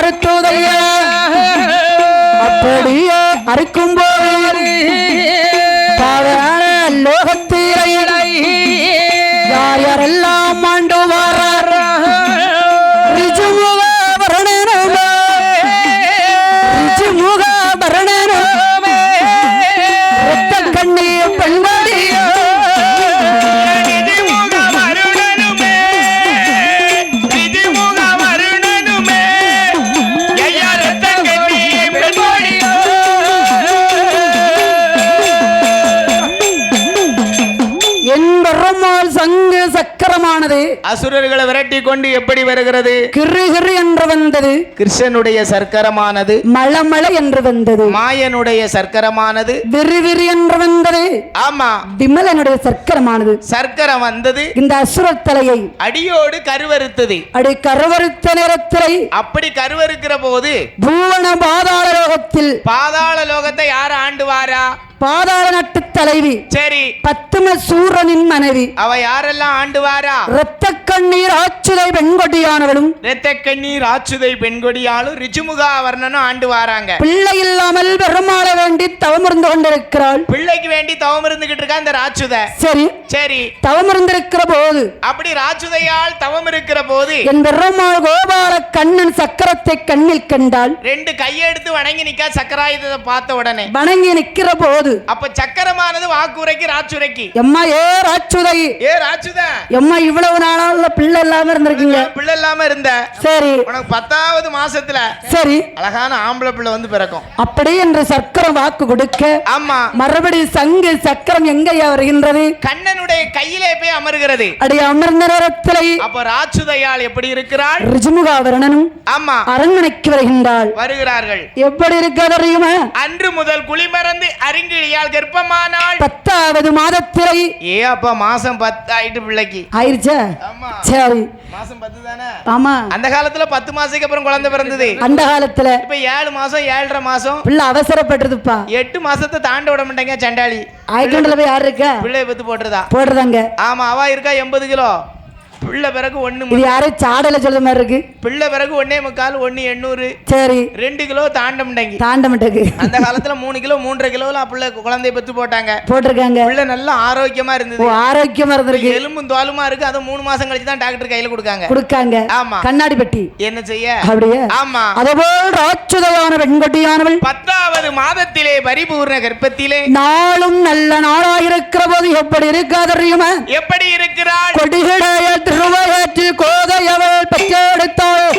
அறுத்தோதையா அப்படியே அறுக்கும் போது லோகத்தீரை யார் யாரெல்லாம் ஆண்டு வாரார் ரிஜுமுக வரணனுமே ரிஜுமுக வரணனுமே ரத்த கண்ணீர் பெண்மணியோ அசுரர்களை விரட்டி கொண்டு எப்படி வருகிறது? கிரு கிரு என்று வந்தது கிருஷ்ணனுடைய சர்க்கரமானது, மளமள என்று வந்தது மாயனுடைய சர்க்கரமானது, விரி விரி என்று வந்தது ஆமா விமலனுடைய சர்க்கரமானது. சர்க்கரம் வந்தது இந்த அசுர தலையை அடியோடு கருவறுத்தது. அடி கருவறுத்த நேரத்தில் அப்படி கருவறுக்கிற போது பூவன பாதாள லோகத்தில் பாதாள லோகத்தை யார் ஆண்டுவாரா? பாதாள நட்டு தலைவி சரி பத்தும சூரனின் மனைவி. அவ யாரெல்லாம் ஆண்டுவாரா? இரத்த கண்ணீர் ஆச்சுதை பெண்கொடியானவளும் இரத்த கண்ணீர் ஆச்சுதை பெண்கொடியாலும் ரிஜுமுகா வர்ணனும் ஆண்டு வாராங்க. பிள்ளை இல்லாமல் பெருமாள வேண்டி தவம் இருந்து கொண்டிருக்கிறாள். பிள்ளைக்கு வேண்டி தவம் இருந்துகிட்டு இருக்கா இந்த ராட்சுத. சரி சரி தவம் இருந்திருக்கிற போது அப்படி ராட்சுதையால் தவம் இருக்கிற போது என் பெருமாள் கோபால கண்ணன் சக்கரத்தை கண்ணில் கண்டாள். ரெண்டு கையெடுத்து வணங்கி நிக்கா சக்கராயுதத்தை பார்த்த உடனே வணங்கி நிக்கிற போது அப்ப சக்கரமானது வாக்குரைக்கு ராட்சுரைக்கு எம்மா ஏ ராட்சுதை ஏ ராட்சுத எம்மா இவ்வளவு நாளால பிள்ளை இல்லாம இருந்திருக்கீங்க. பிள்ளை இல்லாம இருந்த சரி உனக்கு 10வது மாசத்துல சரி அழகான ஆம்பளை பிள்ளை வந்து பிறக்கும் அப்படி என்று சக்கரம் வாக்கு கொடுக்க ஆமா மறுபடி சங்கு சக்கரம் எங்கேயா வருகின்றது? கண்ணனுடைய கையிலே போய் அமர்கிறது. அடி அமர்ந்த நேரத்தில் அப்ப ராட்சுதையால் எப்படி இருக்கிறாள்? ரிஜுமுகாவரணனும் ஆமா அரண்மனைக்கு வருகின்றாள். வருகிறார்கள். எப்படி இருக்க தெரியுமா? அன்று முதல் குளிமறந்து அருங்கிழியால் கர்ப்பமானாள். 10வது மாதத்திரை ஏ அப்பா மாசம் 10 ஆயிட்டு பிள்ளைக்கு ஆயிருச்சா? ஆமா சரி மாசம் 10 தானே. ஆமா அந்த காலத்துல 10 மாசத்துக்கு அப்புறம் குழந்தை பிறந்தது. அந்த காலத்துல இப்ப 7 மாசம் 7.5 மாசம் பிள்ளை அவசரப்பட்டதுப்பா. 8 மாசத்தை தாண்ட விட மாட்டேங்க சண்டாளி. ஆயிரக்கணக்கில் போய் யாரு இருக்கா? பிள்ளைய பத்து போட்டுறதா போடுறதாங்க. ஆமா அவ இருக்கா 80 கிலோ. பிள்ளை பிறகு 1 இது யாரு சாடல சொல்ற மாதிரி இருக்கு. பிள்ளை பிறகு 1.25 1 800 சரி 2 கிலோ தாண்ட மாட்டேங்க. அந்த காலத்துல 3 கிலோ 3.5 கிலோல பிள்ளை குழந்தைய பெத்து போட்டாங்க போட்டிருக்காங்க. பிள்ளை நல்லா ஆரோக்கியமா இருந்தது. ஆரோக்கியமா இருந்திருக்கு. எலும்பும் தோலுமா இருக்கு. அது 3 மாசம் கழிச்சு தான் டாக்டர் கையில கொடுக்காங்க. ஆமா கண்ணாடி பெட்டி என்ன செய்ய அப்படியே. ஆமா அதுபோல் ராட்சுதையான பெண்கொட்டியானவள் 10வது மாதத்திலே பரிபூர்ண கர்ப்பத்திலே நாளும் நல்ல நாளாயிருக்கிற போது எப்படி இருக்கா தெரியுமா? எப்படி இருக்கிறாள்? கொடிகடைய திருவயத்தில் கோதையவள் பெற்றெடுத்தாள்.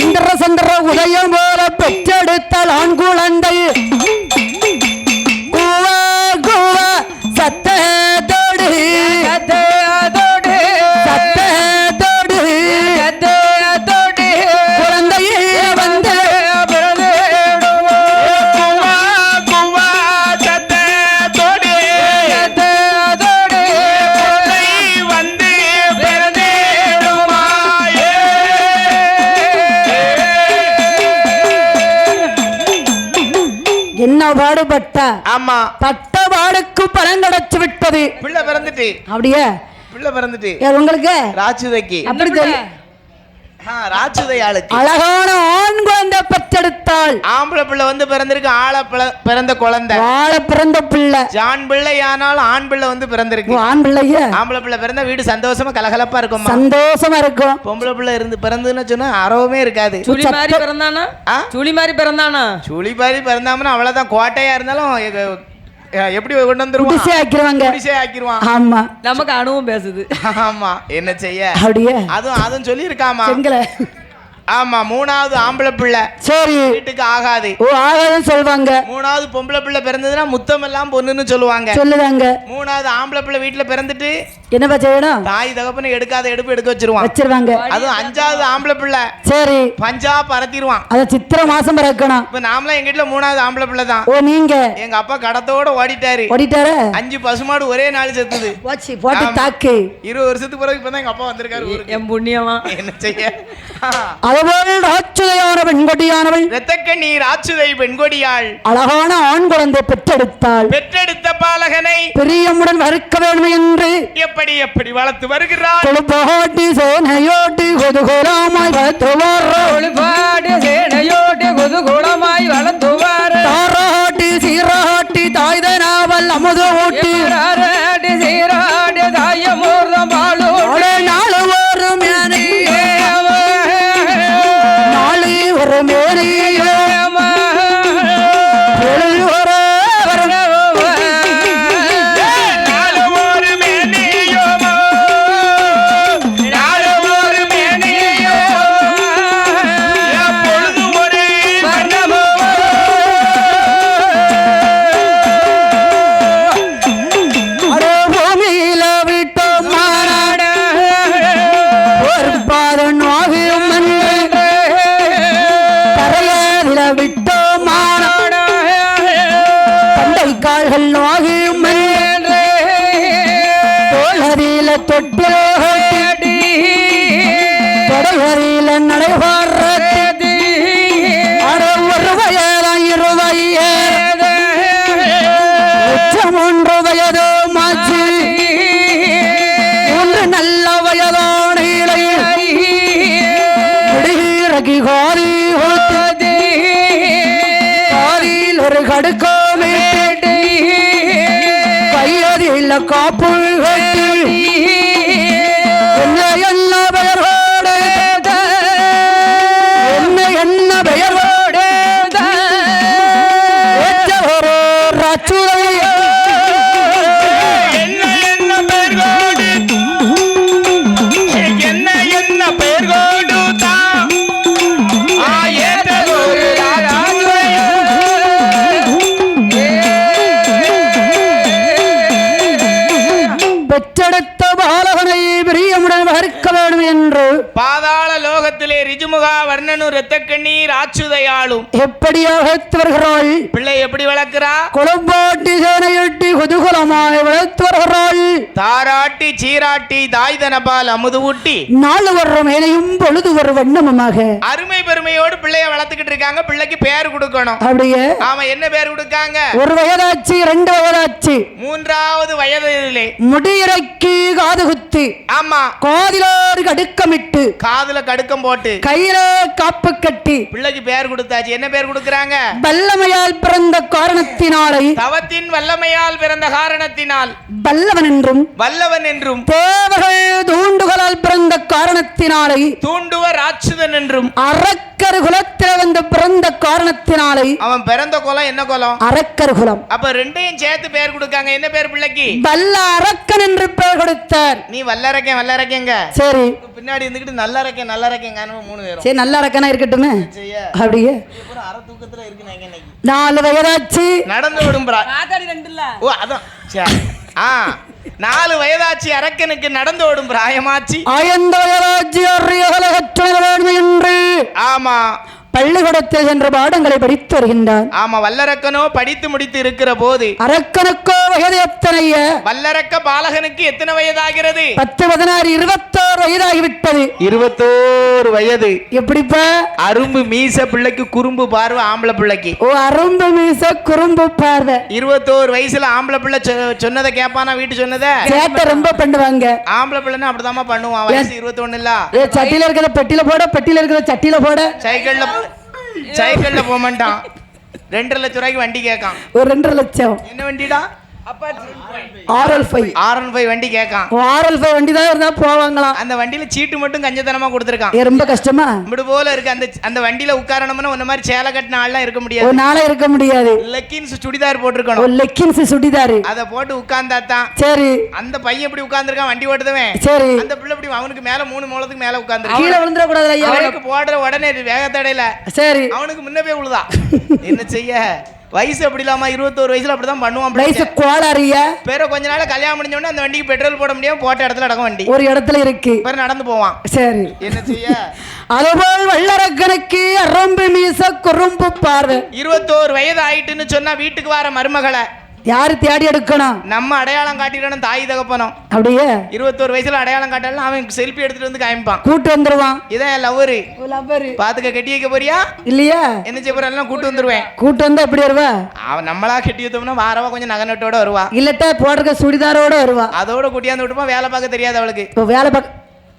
இந்திர சந்திர உதயம் போல பெற்றெடுத்தாள் ஆண் குழந்தை. கூவா கூவா சத்தத்தோடு குழந்தையே வந்து என்ன பாடுபட்ட ஆமா பட்ட பாடுக்கு பலன் கிடைச்சு விட்டது. பிள்ளை பிறந்துட்டு அப்படியே பிள்ளை பிறந்துட்டு உங்களுக்கு ராட்சுதைக்கு அப்படி தெரியும். ராட்சுதையாளுக்கு அழகான ஆண் குழந்தை பெற்றெடுத்தாள். ஆம்பளை பிள்ளை வந்து பிறந்திருக்கு. பிறந்த குழந்தை வாழ பிறந்த பிள்ளை. ஆண் பிள்ளை ஆனாலும் ஆண் பிள்ளை வந்து பிறந்திருக்கு. ஆண் பிள்ளைய ஆம்பளை பிள்ளை பிறந்த வீடு சந்தோஷமா கலகலப்பா இருக்கும். சந்தோஷமா இருக்கும். பொம்பளை பிள்ளை பிறந்துன்னு சொன்னா அறவுமே இருக்காது. சுழி மாதிரி பிறந்தானா? சுழி மாதிரி பிறந்தானா? சுழி மாதிரி பிறந்தாமனா அவ்வளவுதான். கோட்டையா இருந்தாலும் எப்படி கொண்டு வந்துருவான். ஆமா நமக்கு அனுபவம் பேசுது. ஆமா என்ன செய்ய அப்படியே அதுவும் சொல்லி இருக்காமா. ஆமா 3வது ஆம்பளை பிள்ளை சரி வீட்டுக்கு ஆகாது. ஆகாதுன்னு சொல்லுவாங்க. 3வது பொம்பளை பிள்ளை பிறந்ததுன்னா முத்தம் எல்லாம் பொண்ணுன்னு சொல்லுவாங்க. 3வது ஆம்பளை பிள்ளை வீட்டுல பிறந்துட்டு என்னப்பா செய்யணும்? தாய் தகப்பனை எடுக்காத எடுக்க வச்சிருவாங்க. அதுவும் 5வது ஆம்பளை பிள்ளை சரி பஞ்சா பறத்திடுவான். அத சித்திரை மாசம் பிறக்கணும். இப்ப நாமலாம் எங்க வீட்டுல 3வது ஆம்பளை பிள்ளை தான். ஓ நீங்க எங்க அப்பா கடத்தோட ஓடிட்டாரு. 5 பசுமாடு ஒரே நாள் செத்துது. போட்டு தாக்கு 20 வருஷத்துக்கு பிறகு இப்பதான் எங்க அப்பா வந்திருக்காரு. என் புண்ணியமா அது அதுபோல் ராட்சதையான பெண்கொடியானவள் இரத்தக்கண்ணீர் ஆச்சுதை பெண்கொடியாள் அழகான ஆண் குழந்தை பெற்றெடுத்தாள். பெற்றெடுத்த பாலகனை பிரியமுடன் வறுக்க வேண்டும் என்று எப்படி எப்படி வளர்த்து வருகிறாள். கொழுப்பாட்டி சேனையோட்டி கொதுகோலாமாய் வளர்த்துவார். பாடு சேனையோட்டு குதூகூலமாய் வளர்த்துவார். தாராட்டி சீராட்டி தாய்தனாவல் அமுது ஊட்டி ஆராடி சீராடி தாயமூர்தம் பாலூட்டி நாலு ஒரு மேனி நாளை ஒரு மேனி தொடைகளில நடைபாரதி ஒரு வயதாம் இருவையே உச்சம் 1 வயது மாச்சு ஒன்று நல்ல வயதான இடையிறகி காதி காதில் ஒரு கடுக்கோமே கையதில் காப்பு என்ன பெயரோடு என்ன பெயரோடு ஒரு ராச்சுதை என்ன பெயரோடு என்ன பெயரோடு தான் பெற்றெடுத்த பாலகனை பிரியமுடன் வறுக்க வேண்டும் என்று பாதாள லோகத்திலே ரிஜுமுகா வர்ணனு இரத்தக்கண்ணீர் ஆச்சுதையாளும் எப்படியாக வருகிறாள். பிள்ளை எப்படி வளர்க்கிறா. குளம்பாட்டி சேனையொட்டி குதூகலமாய் வளர்த்து வருகிறாள். தாராட்டி சீராட்டி தாய்தனபால் அமுது ஊட்டி நாலு வர்ற மேலையும் பொழுது ஒரு வண்ணமுமாக அருமை பெருமையோடு பிள்ளைய வளர்த்துக்கிட்டு இருக்காங்க. பிள்ளைக்கு பேர் கொடுக்கணும். அப்படியே ஆமா, என்ன பேர் கொடுக்காங்க. 1 வயதாச்சு 2 வயதாச்சு 3வது வயதிலே முடியிறக்கி காது குத்தி ஆமா காதிலோடு கடுக்கமிட்டு காதுல கடுக்கம் போட்டு கையில காப்பு கட்டி பிள்ளைக்கு பேர் கொடுத்தாச்சு. என்ன பேர் கொடுக்கறாங்க. வல்லமையால் பிறந்த காரணத்தினாலே தவத்தின் வல்லமையால் பிறந்த காரணத்தினால் வல்லவன் என்றும் வல்லவன் என்றும் தேவர்கள் தூண்டுகளால் பிறந்த காரணத்தினாலே தூண்டுவர் ராட்சுதன் என்றும் அரக்கர் குலத்தில் வந்து பிறந்த காரணத்தினாலே அவன் பிறந்த குலம் என்ன குலம். அரக்கர் குலம். அப்ப ரெண்டையும் சேர்த்து பேர் கொடுக்காங்க. என்ன பேர் பிள்ளைக்கு. வல்ல அரக்கன் என்று பெயர் கொடுத்தார். நீ வல்லரக்கேன் வல்லரக்கேங்க. சரி, பின்னாடி இருந்துகிட்டு நல்லரக்கேன் நல்லரக்கேங்க 3 பேரும். சரி, நல்ல அரக்கனா இருக்கட்டுமே. அப்படியே அரை தூக்கத்துல இருக்கு. 4 வயதாச்சு நடந்து விடும். ஓ அதான் 4 வயதாச்சு அரக்கனுக்கு நடந்து ஓடும் பிராயமாச்சு. 5 வயதாச்சு அறியகல கற்ற வேண்டும் என்று ஆமா பள்ளிக்கூடத்தில் சென்ற பாடங்களை படித்து வருகின்றார். ஆமா, வல்லரக்கனோ படித்து முடித்து இருக்கிற போது அரக்கனுக்கோ வயது எத்தனைய. வல்லரக்க பாலகனுக்கு எத்தனை வயதாகிறது. 10, 16, 21 வயதாகிவிட்டது. 21 வயது. எப்படிப்பா. அரும்பு மீச பிள்ளைக்கு குறும்பு பார்வை ஆம்பளை பிள்ளைக்கு. ஓ, அரும்பு மீச குறும்பு பார்வை. 21 வயசுல ஆம்பளை பிள்ளை சொன்னதை கேட்பானா. வீட்டு சொன்னதை சேட்டை ரொம்ப பண்ணுவாங்க. ஆம்பளை பிள்ளைன்னு அப்படிதாம்மா பண்ணுவான். வயசு 21 இல்ல. சட்டியில இருக்கிற பெட்டியில போட, பெட்டியில இருக்கிற சட்டியில போட. சைக்கிள்ல போக மாட்டான். 2.5 லட்சம் ரூபாய்க்கு வண்டி கேட்கான். ஒரு 2.5 லட்சம். என்ன வண்டிடா. R15 வண்டி கேட்கான். R15 வண்டி தான் இருந்தா போவாங்களாம். அந்த வண்டியில சீட்டு மட்டும் கஞ்சத்தனமா கொடுத்துருக்கான். ரொம்ப கஷ்டமா இப்படி போல இருக்கு. அந்த வண்டியில உட்காரணும்னா உன்ன மாதிரி சேலை கட்டின ஆள்லாம் இருக்க முடியாது. ஒரு நாளே இருக்க முடியாது. லெக்கின்ஸ் சுடிதார் போட்டுருக்கணும். ஒரு லெக்கின்ஸ் சுடிதார் அத போட்டு உட்கார்ந்தா தான். சரி, அந்த பையன் எப்படி உட்கார்ந்திருக்கான் வண்டி ஓட்டுதவன். சரி, அந்த பிள்ளை இப்படி அவனுக்கு மேல 3 மூலத்துக்கு மேல உட்கார்ந்திருக்கான். கீழ விழுந்துற கூடாது ஐயா. அவனுக்கு போடுற உடனே வேகத்தடையில சரி அவனுக்கு முன்ன போய் விழுதா. என்ன செய்ய. வயசு அப்படி இல்லாம 21 வயசுல அப்படிதான் பண்ணுவான். வயசு கோளாறியா. பேர கொஞ்ச நாள் கல்யாணம் முடிஞ்ச உடனே அந்த வண்டிக்கு பெட்ரோல் போட முடியாம போட்ட இடத்துல அடக்கம் வண்டி ஒரு இடத்துல இருக்கு. நடந்து போவான். சரி, என்ன செய்ய. அதுபோல் வல்லரக்கனுக்கு அரம்பு மீச குறும்பு பார்வை. 21 வயது ஆயிட்டுன்னு சொன்னா வீட்டுக்கு வர மருமகளை யாரு தேடி எடுக்கணும்? நம்ம அடையாளம் காட்டிடணும் தாய் தகப்பனும். அப்படியே 21 வயசுல அடையாளம் காட்டலாம் அவன் செல்ஃபி எடுத்துட்டு வந்து காமிப்பான். கூட்டு வந்துருவான். இதான் லவ்வரு. பாத்துக்க கட்டி வைக்க போறியா இல்லையா? என்ன செய்ய போறா? கூட்டு வந்துருவேன். கூட்டு வந்தா எப்படி வருவா? அவன் நம்மளா கட்டி வைத்தோம்னா வாரவா கொஞ்சம் நகநட்டோட வருவா. இல்லட்ட போடுற சுடிதாரோட வருவா. அதோட கூட்டியாந்து விட்டுமா வேலை பார்க்க தெரியாது அவளுக்கு. இப்போ வேலை பார்க்க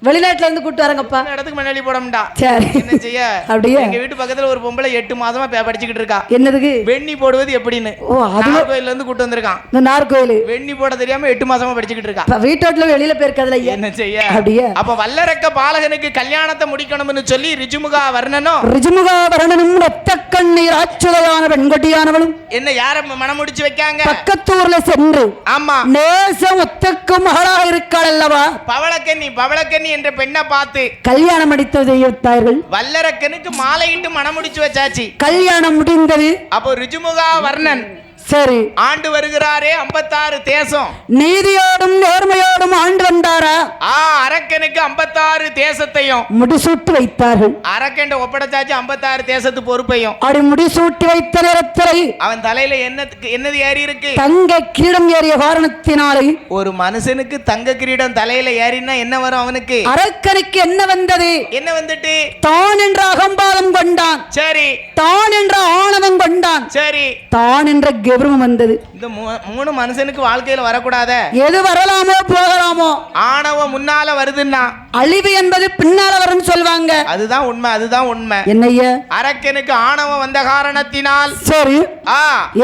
வெளிநாட்டுல இருந்து கூட்டு வரங்கப்பா. இடத்துக்கு மண்ணி போடமுண்டா. சரி என்ன செய்ய? அப்படியே எங்க வீட்டு பக்கத்துல ஒரு பொம்பளை 8 மாதமா படிச்சுக்கிட்டு இருக்கா. என்னதுக்கு? வெண்ணி போடுவது எப்படின்னு. ஓ அது கோயில்ல இருந்து கூட்டு வந்திருக்கான். இந்த நார்கோயில் வெண்ணி போட தெரியாம 8 மாசமா படிச்சுக்கிட்டு இருக்கா. வீட்டோட்ல வெளியில போயிருக்கதுல என்ன செய்ய? அப்படியே அப்ப வல்லரக்க பாலகனுக்கு கல்யாணத்தை முடிக்கணும்னு சொல்லி ரிஜுமுகா வர்ணனும் ரத்த கண்ணீர் ஆச்சுதையான பெண்கொட்டியானவளும் என்ன யார மனம் முடிச்சு வைக்காங்க? பக்கத்தூர்ல சென்று ஆமா நேசம் ஒத்தக்கும் மகளாக இருக்காள் அல்லவா பவளக்கண்ணி என்ற பெண்ணை பார்த்து கல்யாணம் அடித்ததை வைத்தார்கள். வல்லரக்கனுக்கு மாலையிட்டு மனம் முடிச்சு வச்சாச்சு. கல்யாணம் முடிந்தது. அப்போ ரிஜுமுகா வர்ணன் சரி ஆண்டு வருகிறாரே 56 தேசம். நீதியோடும் நேர்மையோடும் ஆண்டு வந்தாரா? அரக்கனுக்கு 56 தேசத்தையும் முடிசூட்டி வைத்தார்கள். அரக்கன் ஒப்படைச்சாச்சு 56 தேசத்து பொறுப்பையும். அப்படி முடிசூட்டி வைத்த நேரத்தில் அவன் தலையில என்னது ஏறி இருக்கு? தங்க கிரீடம் ஏறிய காரணத்தினாலே. ஒரு மனுஷனுக்கு தங்க கிரீடம் தலையில ஏறினா என்ன வரும் அவனுக்கு? அரக்கனுக்கு என்ன வந்தது? என்ன வந்துட்டு? தான் என்ற அகம்பாதம் கொண்டான். சரி. தான் என்ற ஆணவம் கொண்டான். சரி. தான் என்ற கௌரவம் வந்தது. இந்த 3 மனுஷனுக்கு வாழ்க்கையில வரக்கூடாத. எது வரலாமோ போகலாமோ. ஆணவம் முன்னால வருதுன்னா அழிவு என்பது பின்னால வரும்னு சொல்வாங்க. அதுதான் உண்மை. என்னையா? அரக்கனுக்கு ஆணவம் வந்த காரணத்தினால் சரி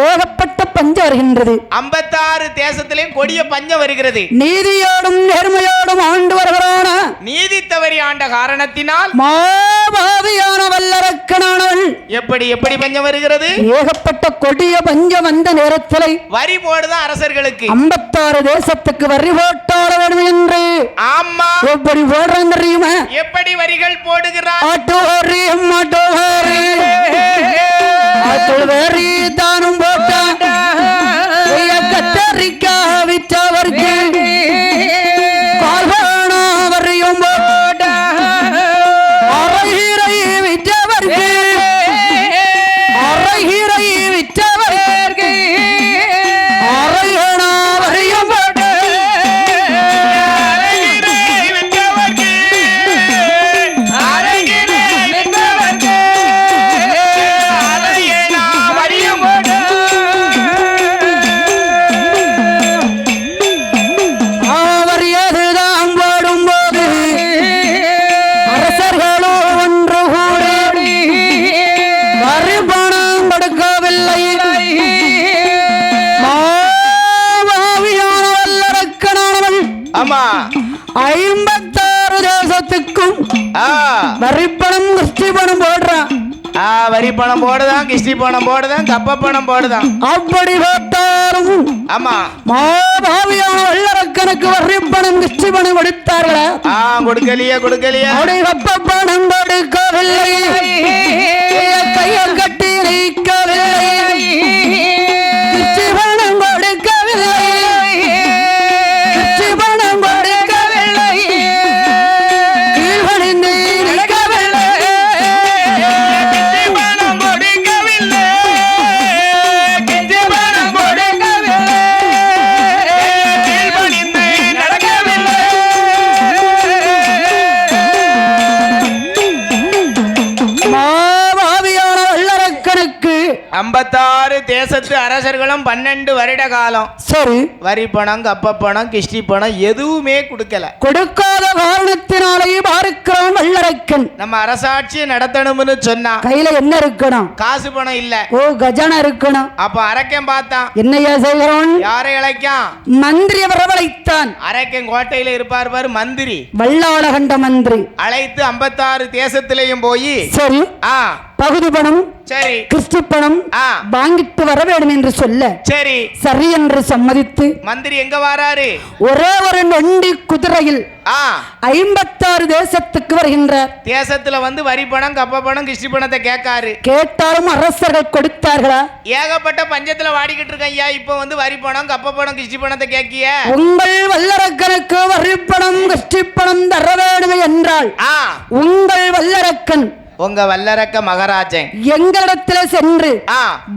ஏகப்பட்ட பஞ்சம் வருகின்றது. 56 தேசத்திலேயும் கொடிய பஞ்சம் வருகிறது. நீதியோடும் நேர்மையோடும் ஆண்டு வருகிறான நீதி தவறி ஆண்ட காரணத்தினால் மாபாவியான வல்லரக்கனானவன் எப்படி பஞ்சம் வருகிறது? ஏகப்பட்ட கொடிய பஞ்சம் வந்த நேரத்தில் வரி போடுதான் அரசர்களுக்கு. 56 தேசத்துக்கு வரி போட்டாட வேண்டும் என்று. ஆமா. எப்படி போடுறாங்க தெரியுமா? எப்படி வரிகள் போடுகிறார்? ஆட்டோ வரி தானும் போட்டான். கத்தரிக்கா விற்றவருக்கு கால்வானா வரியும் போட்ட. அரைகீரை விற்றவருக்கு அரையணா வரியும் போட்ட. ஆமா 56 தேசத்துக்கும் வரிப்பணம் கிஸ்டி பணம் போடுறான். வரி பணம் போடுதான், கிஸ்டி பணம் போடுதான், கப்ப பணம் போடுதான். அப்படி போட்டாலும் ஆமா மாபாவியான வல்லரக்கனுக்கு வரிப்பணம் கிஸ்டி பணம் கொடுத்தார்களா? கொடுக்கலையே. அப்படி கப்ப பணம் கொடுக்கவில்லை. கையம் கட்டி நீக்கவில்லை. கிஸ்டி பணம் கொடுக்கவில்லை. தேசத்து அரசர்களும் 12 வருட காலம் சரி வரி பணம், கப்ப பணம், கிஸ்டி பணம் எதுவுமே கொடுக்காத காரணத்தினாலேயே பார்க்கிறோம் வல்லரக்கன். நம்ம அரசாட்சியை நடத்தணும்னு சொன்னா கையில என்ன இருக்கணும்? காசு பணம் இல்ல. கஜானா இருக்கணும். அப்ப அரக்கன் பார்த்தான். என்னையா செய்கிறோம்? யாரை அழைக்கான்? மந்திரி வரவழைத்தான். அரக்கன் கோட்டையில இருப்பார் பாரு மந்திரி, வல்லாள கண்ட மந்திரி அழைத்து 56 தேசத்திலையும் போய் சரி பகுதி பணம் சரி கிறிஸ்து பணம் வாங்கிட்டு வர வேண்டும் என்று சொல்ல சரி என்று சம்மதித்து மந்திரி எங்க வராரு? ஒரே ஒரு நொண்டி குதிரையில் 56 தேசத்துக்கு வருகின்றார். தேசத்துல வந்து வரி பணம், கப்ப பணம், கிஸ்டி பணத்தை கேட்காரு. கேட்டாலும் அரசர்கள் கொடுத்தார்களா? ஏகப்பட்ட பஞ்சத்துல வாடிக்கிட்டு இருக்க ஐயா. இப்ப வந்து வரி பணம், கப்ப பணம், கிஸ்டி பணத்தை கேட்கிய உங்கள் வல்லரக்கனுக்கு வரி பணம் கிஸ்டி பணம் தர வேண்டும் என்றால் உங்கள் வல்லரக்கன் உங்க வல்லரக்க மகாராஜன் எங்களிடத்துல சென்று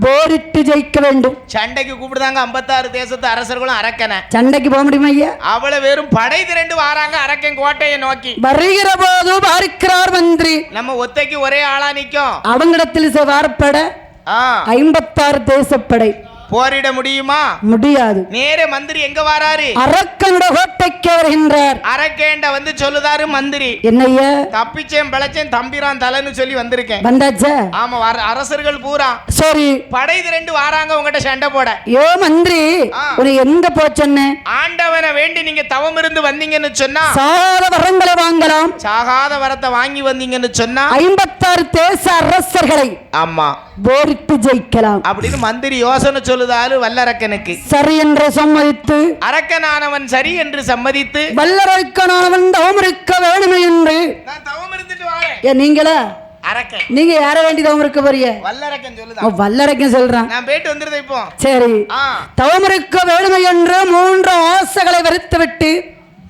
போரிட்டு ஜெயிக்க வேண்டும். சண்டைக்கு கூப்பிடுதாங்க 56 தேசத்து அரசர்களும் அரக்கன. சண்டைக்கு போக முடியுமா ஐயா? அவளை வெறும் படை திரண்டு வாராங்க அரக்கன் கோட்டையை நோக்கி. வருகிற போது பார்க்கிறார் மந்திரி, நம்ம ஒத்தைக்கு ஒரே ஆளா நிக்கும். அவங்களிடத்தில் வாரப்பட 56 தேசப்படை போரிட முடியுமா? முடியாது. நேரே மந்திரி எங்க வராரு? அரக்கனோட கோட்டைக்கு வருகின்றார். அரக்கேண்ட வந்து சொல்லுதாரு மந்திரி, என்னையா தப்பிச்சேன் பிழைச்சேன் தம்பிரான் தலைன்னு சொல்லி வந்திருக்கேன். வந்தாச்சா? ஆமா, அரசர்கள் பூரா சரி படை திரண்டு வாராங்க உங்ககிட்ட சண்டை போட. யோ மந்திரி, உன்னை எங்க போச்சன்னு? ஆண்டவனை வேண்டி நீங்க தவம் இருந்து வந்தீங்கன்னு சொன்னா சாகாத வரங்களை வாங்கலாம். சாகாத வரத்தை வாங்கி வந்தீங்கன்னு சொன்னா 56 தேச அரசர்களை ஆமா போரிட்டு ஜெயிக்கலாம் அப்படின்னு மந்திரி யோசனை சொல்லுதாரு வல்லரக்கனுக்கு. சரி என்று சம்மதித்து அரக்கனானவன் சரி என்று சம்மதித்து வல்லரக்கனானவன் தவம் இருக்க வேணுமே என்று நான் தவம் இருந்துட்டு வரேன். நீங்களா அரக்கன்? நீங்க யார வேண்டி தவம் இருக்க போறீங்க? வல்லரக்கன் சொல்லுதா. வல்லரக்கன் சொல்றான். நான் போயிட்டு வந்துருந்தேன் இப்போ. சரி, தவம் இருக்க வேணுமே என்று 3 ஆசைகளை வெறுத்து விட்டு.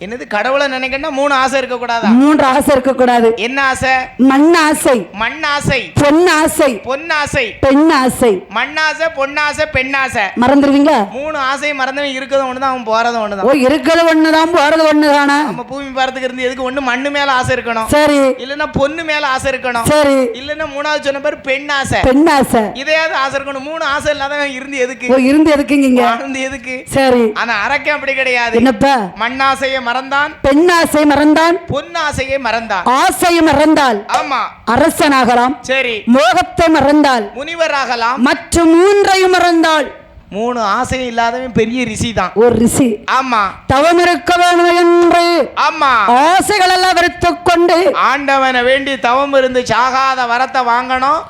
என்னது கடவுளை நினைக்கணும் 3 ஆசை இருக்க கூடாதா? 3 ஆசை இருக்க கூடாது. என்ன ஆசை? மண் ஆசை, மண் ஆசை, பொன் ஆசை, பொன் ஆசை, பெண் ஆசை. மண் ஆசை, பொன் ஆசை, பெண் ஆசை மறந்துடுவீங்க. 3 ஆசை மறந்தவன் இருக்கிறது ஒண்ணுதான், அவன் போறது ஒண்ணுதான். ஓ, இருக்கிறது ஒண்ணுதான் போறது ஒண்ணுதானா? நம்ம பூமி பாரத்துக்கு இருந்து எதுக்கு ஒண்ணு மண்ணு மேல ஆசை இருக்கணும், சரி, இல்லன்னா பொண்ணு மேல ஆசை இருக்கணும், சரி, இல்லன்னா 3வது சொன்ன பேர் பெண் ஆசை, பெண் ஆசை. இதையாவது ஆசை இருக்கணும். 3 ஆசை இல்லாதவன் இருந்து எதுக்கு? ஓ, இருந்து எதுக்குங்க? இருந்து எதுக்கு? சரி. ஆனா அரக்கன் அப்படி கிடையாது. என்னப்பா? மண் ஆசையை மறந்தான், பெண் ஆசை மறந்தான், பொன் ஆசையை மறந்தான். ஆசையை மறந்தால் ஆமா அரசனாகலாம். சரி. மோகத்தை மறந்தால் முனிவராகலாம். மற்ற 3ஐயும் மறந்தால் 3 ஆசை இல்லாதவன் பெரிய ரிஷி தான். ஒரு ரிஷி. ஆமா, தவம் இருக்க வேணும் என்று ஆமா ஆசைகள் எல்லாம் வெறுத்துக் கொண்டு ஆண்டவனை வேண்டி தவம் இருந்து சாகாத வரத்தை வாங்கணும்.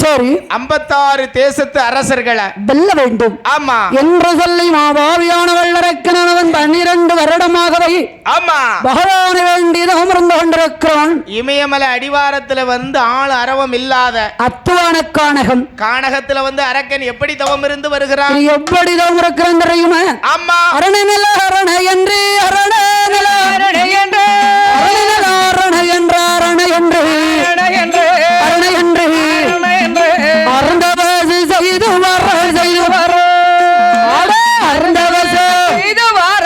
சரி, 56 தேசத்து அரசர்களை வெல்ல வேண்டும். ஆமா என்று சொல்லி மாபாவியான வல்லரக்கனவன் 12 வருடமாகவே ஆமா பகவானை வேண்டி தவம் இருந்து கொண்டிருக்கிறான். இமயமலை அடிவாரத்துல வந்து ஆள் அரவம் இல்லாத அத்துவான கானகம் கானகத்துல வந்து அரக்கன் எப்படி தவம் இருந்து வருகிறான்? எப்படி தவம் இருக்கிறான் தெரியுமா? ஆமா, அரணநில அரண என்று அரணநில அரண என்று அரண என்று அரண என்று அரண என்று அருந்தவாசி செய்து வர செய்து வர அருந்தவாசி செய்து வர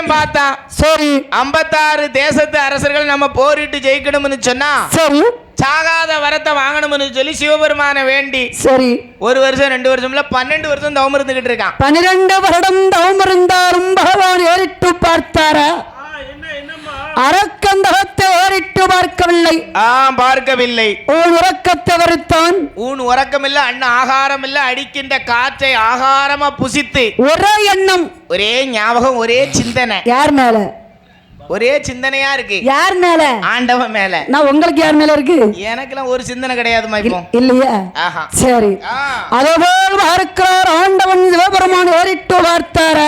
பார்த்தான். சரி, 56 தேசத்து அரசர்கள் நம்ம போரிட்டு ஜெயிக்கணும்னு சொன்னா சரி சாகாத வரத்தை வாங்கணும்னு சொல்லி சிவபெருமான வேண்டி சரி 1 வருஷம் 2 வருஷம் இல்ல 12 வருஷம் தவம் இருந்துகிட்டு இருக்கான். 12 வருடம் தவம் இருந்தாலும் பகவான் ஏறிட்டு பார்த்தாரா? அரக்கந்தகத்தை ஏறிட்டு பார்க்கவில்லை. பார்க்கவில்லை. ஊன் உறக்கத்தை வருத்தான். ஊன் உறக்கம் இல்ல, அண்ணன் ஆகாரம் இல்ல, அடிக்கின்ற காற்றை ஆகாரமா புசித்து ஒரே எண்ணம், ஒரே ஞாபகம், ஒரே சிந்தனை. யார் மேல? ஒரே சிந்தனையா இருக்கு. யார் மேல? ஆண்டவன் மேல. நான் உங்களுக்கு யார் மேல இருக்கு? எனக்கெல்லாம் ஒரு சிந்தனை கிடையாதுமா இப்போ. இல்லையா? சரி. அதேபோல் பார்க்கிறார் ஆண்டவன் சிவபெருமான் ஏறிட்டு பார்த்தார.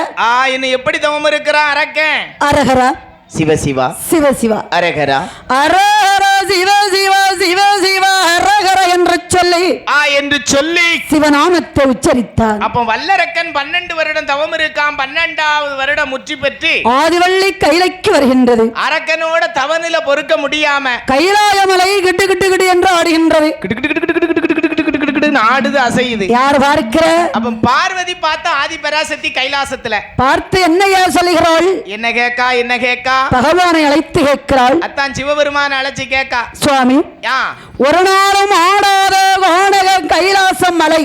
இன்னும் எப்படி தவம் இருக்கிறான் அரக்கன்? அரகரா சிவ சிவா சிவ சிவா அரகரா அரகரா சிவ சிவா சிவ சிவா அரகர என்று சொல்லி சிவநாமத்தை உச்சரித்தான். அப்ப வல்லரக்கன் 12 வருடம் தவம் இருக்கான். 12வது வருடம் முற்றி பெற்று ஆதிவள்ளி கைலைக்கு வருகின்றது. அரக்கனோட தவநிலை பொறுக்க முடியாம கைலாயமலை கிட்டு கிட்டு கிட்டு என்று ஆடுகின்றது. கிடுகிடுன்னு ஆடுது அசையுது. யார் பார்க்கிற? அப்ப பார்வதி பார்த்த ஆதி பராசக்தி கைலாசத்துல பார்த்து என்னையா சொல்லுகிறாள்? என்ன கேக்கா என்ன கேக்கா? பகவானை அழைத்து கேட்கிறாள். அத்தான் சிவபெருமான அழைச்சு கேக்கா. சுவாமி, ஒரு நாளும் ஆடாத வானக கைலாசம் மலை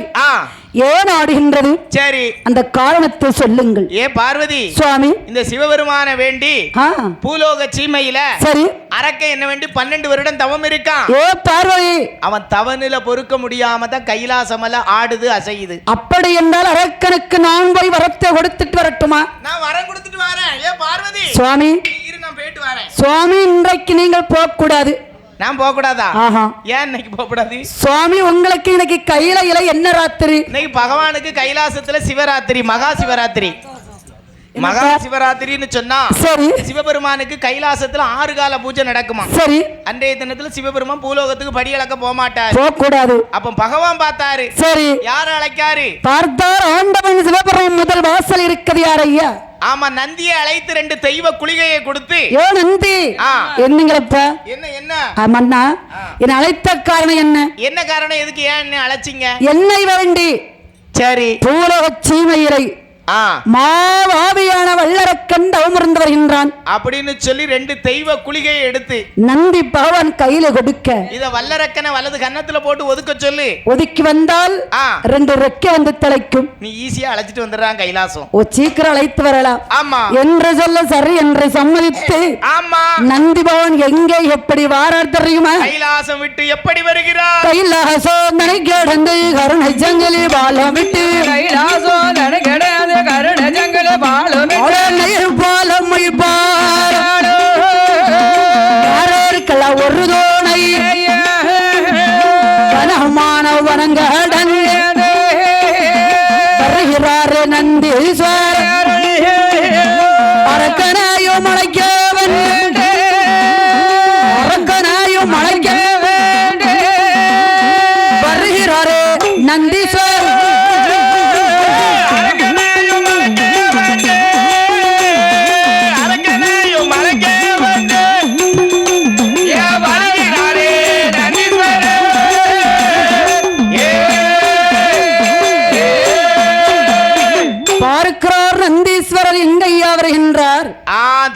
ஏன் ஆடுகின்றது? சரி, அந்த காரணத்தை சொல்லுங்கள். பார்வதி சுவாமி, இந்த சிவபெருமான வேண்டி பூலோக சீமையில சரி அரக்கை என்ன வேண்டி 12 வருடம் தவம் இருக்கான். பார்வதி, அவன் தவநில பொறுக்க முடியாம தான் கைலாசமல ஆடுது அசையுது. அப்படி என்றால் அரக்கனுக்கு நான் போய் வரத்தை கொடுத்துட்டு வரட்டுமா? நான் வரம் கொடுத்துட்டு வரேன். பார்வதி சுவாமி, இரு நான் போயிட்டு வரேன். சுவாமி, இன்றைக்கு நீங்கள் போக கூடாது. நான் போக கூடாதா? ஏன் இன்னைக்கு போக கூடாது? சுவாமி, உங்களுக்கு இன்னைக்கு கையில என்ன ராத்திரி? இன்னைக்கு பகவானுக்கு கைலாசத்துல சிவராத்திரி, மகா சிவராத்திரி. மகா சிவராத்திரின்னு சொன்னா சரி, சிவபெருமானுக்கு கைலாசத்துல 6 கால பூஜை நடக்குமா? சரி, அன்றைய தினத்துல சிவபெருமான் பூலோகத்துக்கு படி அளக்க போக மாட்டார், போக கூடாது. அப்ப பகவான் பார்த்தாரு. சரி, யார அழைக்காரு? பார்த்தார். ஆண்டவன் சிவபெருமான் முதல் வாசல் இருக்குது. யார் ஐயா? ஆமா, நந்தியை அழைத்து 2 தெய்வ குளிகையை கொடுத்து, ஏ நந்தி என்னங்கப்பா? என்ன என்ன மன்னா, என்ன அழைத்த காரணம் என்ன? என்ன காரணம்? எதுக்கு ஏன் என்ன அழைச்சிங்க? என்னை வேண்டி. சரி, பூலோக சீமையிலை மாவாவியான வல்லரக்கன் தவமிருந்து வருகின்றான் அப்படின்னு சொல்லி 2 தெய்வ குளிகையை எடுத்து நந்தி பகவான் கையில கொடுக்க, இத வல்லரக்கனை வலது கன்னத்துல போட்டு ஒதுக்க சொல்லு. ஒதுக்கி வந்தால் 2 ரெக்கை வந்து தலைக்கும். நீ ஈஸியா அழைச்சிட்டு வந்துடுறான் கைலாசம். ஓ, சீக்கிரம் அழைத்து வரலாம். ஆமா என்று சொல்ல சரி என்று சம்மதித்து, ஆமா, நந்தி பகவான் எங்கே எப்படி வாரார் தெரியுமா? கைலாசம் விட்டு எப்படி வருகிறார்? கைலாசம் நனைகடந்து கருணை ஜங்கலி பாலம் விட்டு, கைலாசம் நனைகடந்து கருண ஜங்கல பாலம் பாலம் ஒரு தோணை கனமான வனங்கடன் வருகிறாரு நந்தீஸ்வரர். அரக்கனாயும் மலைக்கவன், அரக்கனாயும் மலைக்கவன் வருகிறாரு நந்தீஸ்வரர்.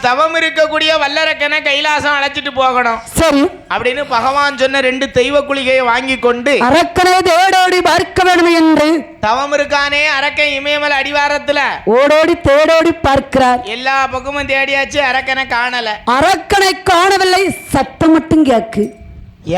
தவம் இருக்கக்கூடிய வல்லரக்கனை கைலாசம் அழைச்சிட்டு போகணும். சரி அப்படின்னு பகவான் சொன்ன 2 தெய்வ குளிகையை வாங்கி கொண்டு அரக்கனை தேடோடி பார்க்க வேண்டும் என்று தவம் இருக்கானே அரக்கன் இமயமலை அடிவாரத்துல ஓடோடி தேடோடி பார்க்கிறார். எல்லா பக்கமும் தேடியாச்சு, அரக்கனை காணல. அரக்கனை காணவில்லை, சத்தம் மட்டும் கேக்கு.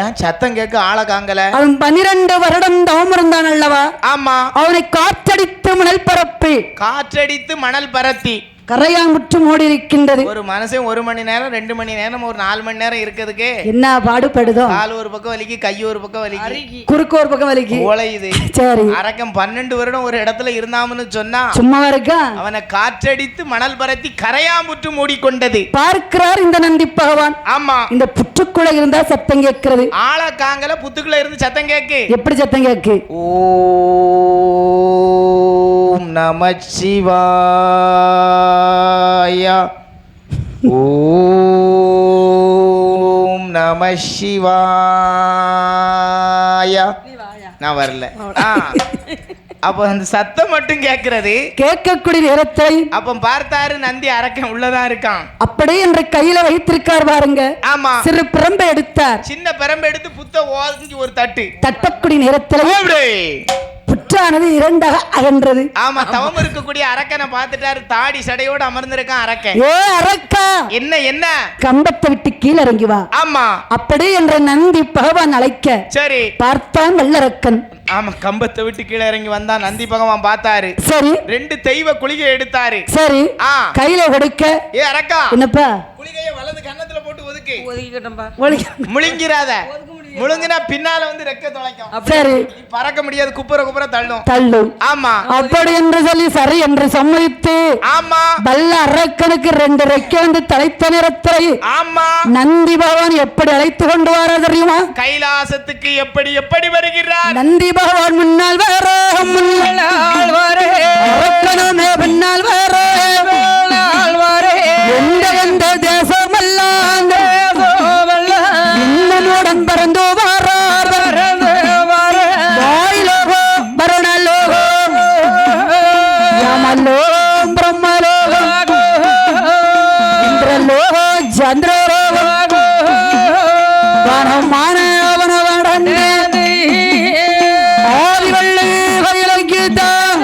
ஏன் சத்தம் கேட்க ஆளை காங்கல? அவன் 12 வருடம் தவம் இருந்தான் அல்லவா? ஆமா. அவனை காற்றடித்து மணல் பரப்பி, காற்றடித்து மணல் பரத்தி கரையாங்குற்று மூடி இருக்கின்றது. ஒரு மனுஷன் 1 மணி நேரம் 2 மணி நேரம் ஒரு 4 மணி நேரம் இருக்கிறதுக்கு என்ன பாடுபடுதோ? கால் ஒரு பக்கம் வலிக்கு, கை ஒரு பக்கம் வலிக்கு, குறுக்கு ஒரு பக்கம் வலிக்கு, ஓலையுது. சரி, அரக்கன் 12 வருடம் ஒரு இடத்துல இருந்தாமன்னு சொன்னா சும்மா இருக்கா? அவனை காற்றடித்து மணல் பரத்தி கரையாம்புற்று மூடிக்கொண்டது பார்க்கிறார் இந்த நந்தி பகவான். ஆமா, இந்த புற்றுக்குள்ள இருந்தா சத்தம் கேட்கிறது. ஆளை காங்கல, புத்துக்குள்ள இருந்து சத்தம் கேக்கு. எப்படி சத்தம் கேக்கு? ஓம் நம சிவாய, ஓம் நம சிவாய. நான் வரல. அப்ப அந்த சத்தம் மட்டும் கேட்கிறது. கேட்கக்கூடிய நேரத்தை அப்ப பார்த்தாரு நந்தி அரக்கன் உள்ளதான் இருக்கான். அப்படி என்று கையில வைத்திருக்கார் பாருங்க. ஆமா, சிறு பிரம்பை எடுத்தார். சின்ன பிரம்பை எடுத்து புத்த ஓங்கி ஒரு தட்டு தட்டக்கூடிய நேரத்தில் புற்றானது 2ஆக அகன்றது. ஆமா, தவம் இருக்கக்கூடிய அரக்கனை பார்த்துட்டாரு. தாடி சடையோடு அமர்ந்திருக்கான் அரக்கன். ஏ அரக்கா, என்ன என்ன? கம்பத்தை விட்டு கீழே இறங்கி வா. ஆமா, அப்படி என்ற நந்தி பகவான் அழைக்க சரி பார்த்தான் வல்லரக்கன். ஆமா, கம்பத்தை விட்டு கீழே இறங்கி வந்தா நந்தி பகவான் பார்த்தாரு. சரி, 2 தெய்வ குளிகை எடுத்தாரு. சரி, கையில கொடுக்க, ஏ அரக்கா என்னப்பா? குளிகையை வலது கன்னத்துல போட்டு ஒதுக்கு. ஒதுக்கிட்டம்பா. முழுங்கிறாத, முழுங்கினா பின்னால வந்து ரெக்க தொலைக்கும். சரி, பறக்க முடியாது, குப்புற தள்ளும். ஆமா, அப்படி என்று சொல்லி சரி என்று சம்மதித்து, ஆமா, வல்ல அரக்கனுக்கு 2 ரெக்கை வந்து தலைத்த நேரத்தில் ஆமா நந்தி பகவான் எப்படி அழைத்து கொண்டு வர தெரியுமா? கைலாசத்துக்கு எப்படி எப்படி வருகிறார்? நந்தி பகவான் முன்னால் வர, முன்னால் வர, அரக்கனுமே பின்னால் வர, பின்னால் வர, எந்த தேசமெல்லாம் தேசமெல்லாம் இன்னமுடன் பறந்து வர, வாயிலோ சந்திரரோகம் வனமான அவனவடந்தே ஆதிவள்ளி கையிலக்கித்தான்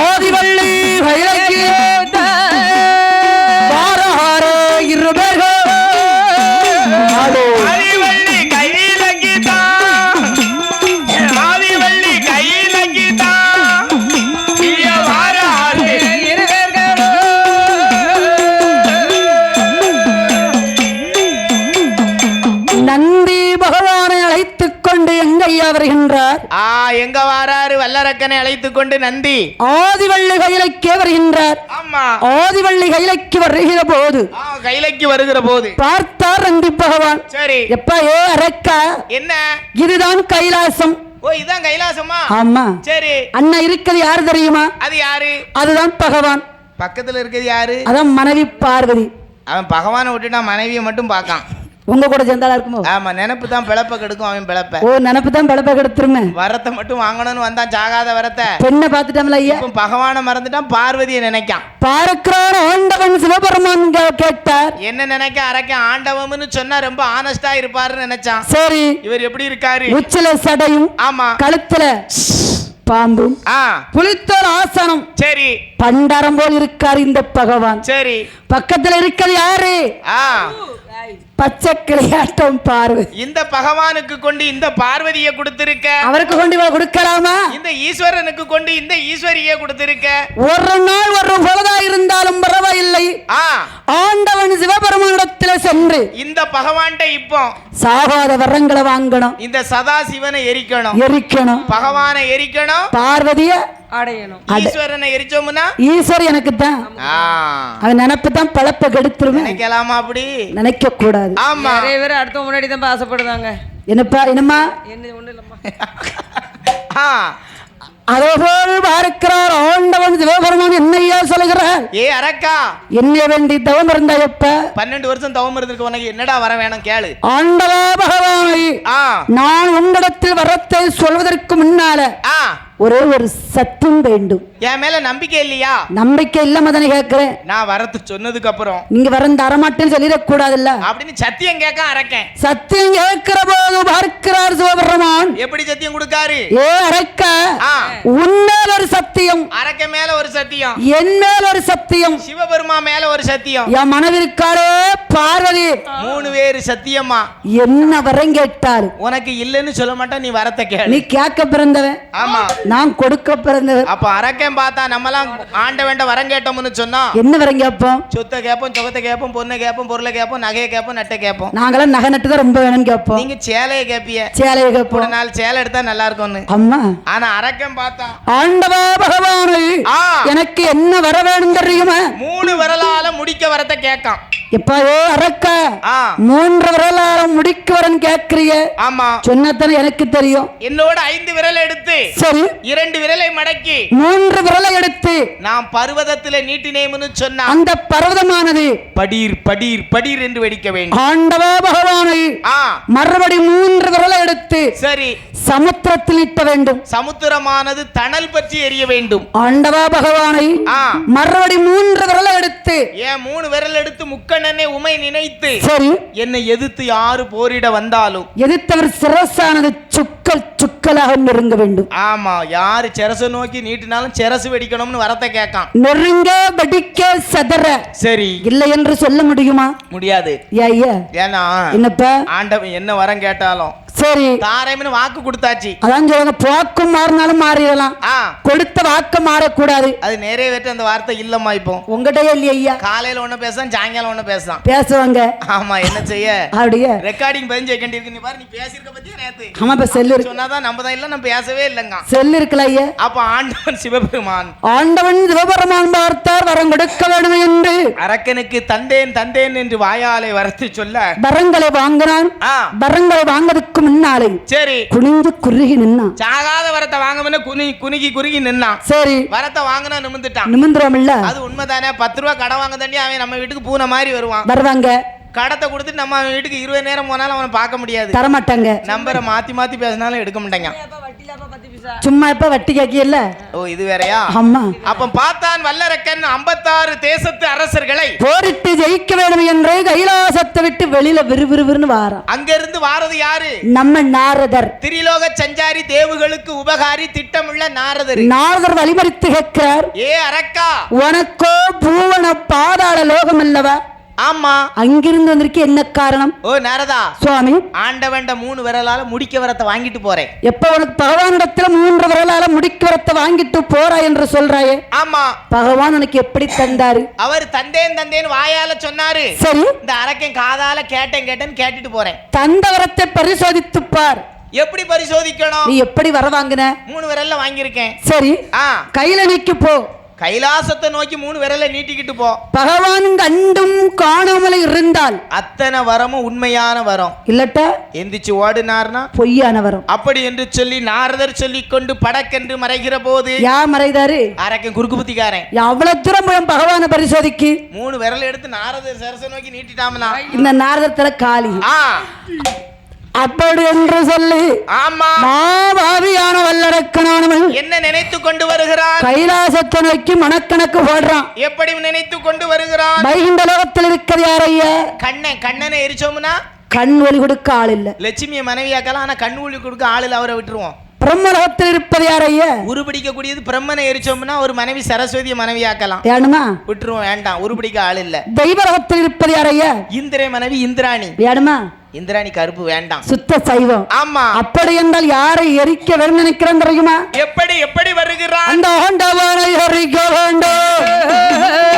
ஆதிவள்ளி கையிலக்கி வாரஹாரே இருபேர்கள் ஆதிவள்ளி கையிலக்கித்தான் ஆதிவள்ளி கையிலக்கித்தான் இய வாராதே நந்தி பகவானை அழைத்துக் கொண்டு எங்கையா வருகின்றார் எங்க வாராரு வல்லரக்கனை அழைத்துக் கொண்டு நந்தி ஆதிவள்ளி கையிலக்கே வருகின்றார் ஆமா ஆதிவள்ளி கையிலக்கு வருகிற போது கையிலக்கு வருகிற போது பார்த்தார் நந்தி பகவான் சரி எப்ப ஏ அரக்கா என்ன இதுதான் கைலாசம் ஓ இதான் கைலாசமா ஆமா சரி அண்ணா இருக்கிறது யாரு தெரியுமா அது யாரு அதுதான் பகவான் பக்கத்துல இருக்கிறது யாரு அதான் மனைவி பார்வதி அவன் பகவானை விட்டுட்டா மனைவியை மட்டும் பார்க்கான் உங்க கூட சேர்ந்தாலா இருக்குமோ ஆமா நினைப்பு தான் பிளப்ப கெடுக்கும் அவன் பிளப்ப ஓ நினப்பு தான் பிளப்ப கெடுத்துருமே வரத்தை மட்டும் வாங்கணும்னு வந்தான் சாகாத வரத்தை பெண்ணை பார்த்துட்டோம்ல ஐயா இப்ப பகவானை மறந்துட்டான் பார்வதியை நினைக்கான் பார்க்கிறான் ஆண்டவன் சிவபெருமான் கேட்டார் என்ன நினைக்க அரக்க ஆண்டவம்னு சொன்னா ரொம்ப ஆனஸ்டா இருப்பாருன்னு நினைச்சான் சரி இவர் எப்படி இருக்காரு உச்சில சடையும் ஆமா கழுத்துல பாம்பும் புலித்தோல் ஆசனம் சரி பண்டாரம் போல் இருக்காரு இந்த பகவான் சரி பக்கத்துல இருக்கிறது யாரு பச்சை கிளியாட்டம் பார்வதி இந்த பகவானுக்கு கொண்டு இந்த பார்வதியை கொடுத்திருக்க அவருக்கு கொண்டு இவ கொடுக்கலாமா இந்த ஈஸ்வரனுக்கு கொண்டு இந்த ஈஸ்வரியை கொடுத்திருக்க ஒரு நாள் ஒரு பொழுதா இருந்தாலும் பரவாயில்லை ஆண்டவன் சிவபெருமானிடத்துல சென்று இந்த பகவான்கிட்ட இப்போ சாகாத வரங்களை வாங்கணும் இந்த சதா சிவனை எரிக்கணும் எரிக்கணும் பகவானை எரிக்கணும் பார்வதிய அடையணும் ஈஸ்வரனை எரிச்சோம்னா ஈஸ்வரி எனக்கு தான் அவன் நினைப்பு தான் பழப்ப கெடுத்துருவேன் நினைக்கலாமா அப்படி நினைக்க கூடாது ஆமா நிறைய பேர் அடுத்த முன்னாடி தான் ஆசைப்படுதாங்க என்னப்பா என்னம்மா என்ன ஒண்ணு இல்லம்மா அதேபோல் பார்க்கிறார் ஆண்டவன் சிவபெருமான் என்னையா சொல்லுகிறார் ஏ அரக்கா என்ன வேண்டி தவம் இருந்தாயப்ப 12 வருஷம் தவம் இருந்திருக்கு உனக்கு என்னடா வர வேணும் கேளு ஆண்டவா பகவானை நான் உங்களிடத்தில் வரத்தை சொல்வதற்கு முன்னால ஒரே ஒரு சத்தம் வேண்டும் என் மேல நம்பிக்கை இல்லையா நம்பிக்கை இல்லாம தானே கேட்கிறேன் நான் வரத்து சொன்னதுக்கு அப்புறம் நீங்க வர தரமாட்டேன்னு சொல்லிடக்கூடாதுல்ல அப்படின்னு சத்தியம் கேட்க அரக்கேன் சத்தியம் கேட்கிற போது பார்க்கிறார் சிவபெருமான் எப்படி சத்தியம் கொடுக்காரு ஏ அரக்க உன்மேல் ஒரு சத்தியம் அரக்க மேல ஒரு சத்தியம் என் மேல் ஒரு சத்தியம் சிவபெருமா மேல ஒரு சத்தியம் என் மனதிற்காரே பார்வதி 3 பேரு சத்தியமா என்ன வரம் கேட்டாரு உனக்கு இல்லைன்னு சொல்ல மாட்டேன் நீ வரத்தை கேளு நீ கேட்க பிறந்தவன் ஆமா நான் கொடுக்க பிறந்தவன் அப்ப அரக்கன் பார்த்தா நம்மலாம் ஆண்ட வேண்ட வரம் கேட்டோம்னு சொன்னா என்ன வரம் கேட்போம் சொத்தை கேட்போம் சொகத்தை கேட்போம் பொண்ணை கேட்போம் பொருளை கேட்போம் நகையை கேட்போம் நட்டை கேட்போம் நாங்களாம் நகை நட்டு தான் ரொம்ப வேணும்னு கேட்போம் நீங்க சேலையை கேட்பிய சேலையை கேட்போம் ஒரு நாள் சேலை எடுத்தா நல்லா இருக்கும்னு அம்மா ஆனா அரக்கன் பார்த்தா ஆண்டவா பகவானை எனக்கு என்ன வர வேணும் தெரியுமா 3 விரலால முடிக்க வரத்தை கேட்கான் இப்ப அரக்க 3 விரலால முடிக்க வரன்னு கேட்கறிய ஆமா சொன்னதானே எனக்கு தெரியும் என்னோட 5 விரல் எடுத்து சரி 2 விரலை மடக்கி 3 விரலை எடுத்து நான் பர்வதத்துல நீட்டினேம்னு சொன்னா அந்த பர்வதமானது படீர் படீர் படீர் என்று வெடிக்க வேண்டும் ஆண்டவா பகவானை மறுபடி 3 விரலை எடுத்து சரி சமுத்திரத்தில் இட்ட வேண்டும் சமுத்திரமானது தணல் பற்றி எரிய வேண்டும் ஆண்டவா பகவானை மறுபடி 3 விரலை எடுத்து ஏன் 3 விரல் எடுத்து முக்கண்ணனை உமை நினைத்து சரி என்னை எதிர்த்து யாரு போரிட வந்தாலும் எதிர்த்தவர் சிரசானது சுக்கல் சுக்கலாக நெருங்க வேண்டும் ஆமா யாரு செரச நோக்கி நீட்டினாலும் செரசு வெடிக்கணும்னு வரத்தை கேட்கான் நெருங்க வெடிக்க சதற சரி இல்லை என்று சொல்ல முடியுமா முடியாது ஐயா ஏன்னா என்னப்பா ஆண்டவன் என்ன வரம் கேட்டாலும் சரி தாரேம்னு வாக்கு கொடுத்தாச்சு அதான் சொல்லுங்க போக்கும் மாறினாலும் மாறிடலாம் கொடுத்த வாக்க மாறக்கூடாது அது நிறைவேற்ற அந்த வார்த்தை இல்லம்மா இப்போ உங்ககிட்டயே இல்லையா ஐயா காலையில ஒண்ணு பேசுறான் சாயங்காலம் ஒண்ணு பேசுறான் பேசுவாங்க ஆமா என்ன செய்ய அப்படியே ரெக்கார்டிங் 15 செகண்ட் இருக்கு நீ பாரு நீ பேசிருக்க பத்தியா நேத்து ஆமா இப்ப செல்லு இருக்கு சொன்னாதான் நம்ம தான் இல்ல நம்ம பேசவே இல்லங்க செல்லு இருக்குல்ல ஐயா அப்ப ஆண்டவன் சிவபெருமான் பார்த்தார் வரம் கொடுக்க வேண்டும் என்று அரக்கனுக்கு தந்தேன் தந்தேன் என்று வாயாலே வரத்து சொல்ல வரங்களை வாங்கினான் வரங்களை வாங்குறதுக்கு முன்னாலே சரி குனிந்து குறுகி நின்னான் சாகாத வரத்தை வாங்கவன குனிகி குறுகி நின்னான் சரி வரத்தை வாங்கினா நிமிந்துட்டான் நிமிந்துறோம் இல்ல அது உண்மைதானே 10 ரூபாய் கடை வாங்க தண்டி அவன் நம்ம வீட்டுக்கு பூனை மாதிரி வருவாங்க கடத்தை கொடுத்துட்டு நம்ம அவன் வீட்டுக்கு 20 நேரம் போனாலும் அவனை பார்க்க முடியாது தரமாட்டாங்க நம்பரை மாத்தி மாத்தி பேசினாலும் எடுக்க மாட்டாங்க சும்மா இப்ப வட்டி கேக்கியல்ல. ஓ இது வேறயா? ஆமா. அப்ப பார்த்தான் வல்லரக்கன் 56 தேசத்து அரசர்களை போரிட்டு ஜெயிக்க வேண்டும் என்று கைலாசத்தை விட்டு வெளியில விறுவிறுன்னு வாரான். அங்க இருந்து வாரது யாரு? நம்ம நாரதர். திரிலோக சஞ்சாரி, தேவுகளுக்கு உபகாரி, திட்டமுள்ள நாரதர். நாரதர் வழிமறித்து கேட்கிறார், ஏ அரக்கா, உனக்கோ பூவன பாதாள லோகம் அல்லவா? ஆமா. அங்கிருந்து வந்திருக்க என்ன காரணம்? ஓ நாரதா சுவாமி, ஆண்டவன்ட 3 விரலால முடிக்க வரத்தை வாங்கிட்டு போறேன். எப்ப உனக்கு பகவானிடத்துல 3 விரலால முடிக்க வரத்தை வாங்கிட்டு போறா என்று சொல்றாயே? ஆமா. பகவான் உனக்கு எப்படி தந்தாரு? அவர் தந்தேன் வாயால சொன்னாரு. சரி, இந்த அரக்கன் காதால கேட்டேன்னு கேட்டுட்டு போறேன். தந்த வரத்தை பரிசோதித்து பார். எப்படி பரிசோதிக்கணும்? நீ எப்படி வர வாங்கின? 3 விரல்ல வாங்கியிருக்கேன். சரி, கையில நீக்கி போ. கைலாசத்தை நோக்கி 3 விரலை நீட்டிக்கிட்டு போ. பகவான் கண்டும் காணாமல் இருந்தால் அத்தனை வரமும் உண்மையான வரம், இல்லட்டா எந்திரிச்சு ஓடினார்னா பொய்யான வரம். அப்படி என்று சொல்லி நாரதர் சொல்லி கொண்டு படக்கென்று மறைகிற போது யா மறைதாரு? அரக்கன் குறுக்கு புத்திக்காரன். அவ்வளவு தூரம் போய் பகவான பரிசோதிக்கு 3 விரல் எடுத்து நாரதர் சரச நோக்கி நீட்டிட்டாமனா இந்த நாரதத்துல காளி அப்படி என்று சொல்லி ஆமா மாபாவியான வல்லரக்கனானவன் என்ன நினைத்து கொண்டு வருகிறான்? கைலாசத்தை நோக்கி மனக்கணக்கு போடுறான். எப்படி நினைத்து கொண்டு வருகிறான்? வைகுண்ட லோகத்தில் இருக்கிறது யாரையா? கண்ணனை எரிச்சோம்னா கண் ஒளி கொடுக்க ஆள் இல்ல. லட்சுமியை மனைவியாக்கலாம், ஆனா கண் ஒளி கொடுக்க ஆள் இல்ல, அவரை விட்டுருவோம். பிரம்மலோகத்தில் இருப்பது யாரையா? உருபிடிக்க கூடியது பிரம்மனை எரிச்சோம்னா ஒரு மனைவி சரஸ்வதியை மனைவியாக்கலாம், வேணுமா? விட்டுருவோம், வேண்டாம், உருபிடிக்க ஆள் இல்ல. தெய்வலோகத்தில் இருப்பது யாரையா? இந்திர மனைவி இந்திராணி, வேணுமா? இந்திராணி கருப்பு, வேண்டாம், சுத்த சைவம். ஆமா. அப்படி என்றால் யாரை எரிக்க வேண்டும் நினைக்கிறேன் தெரியுமா? எப்படி வருகிறான்? அந்த ஆண்டவனை எரிக்க வேண்டும்,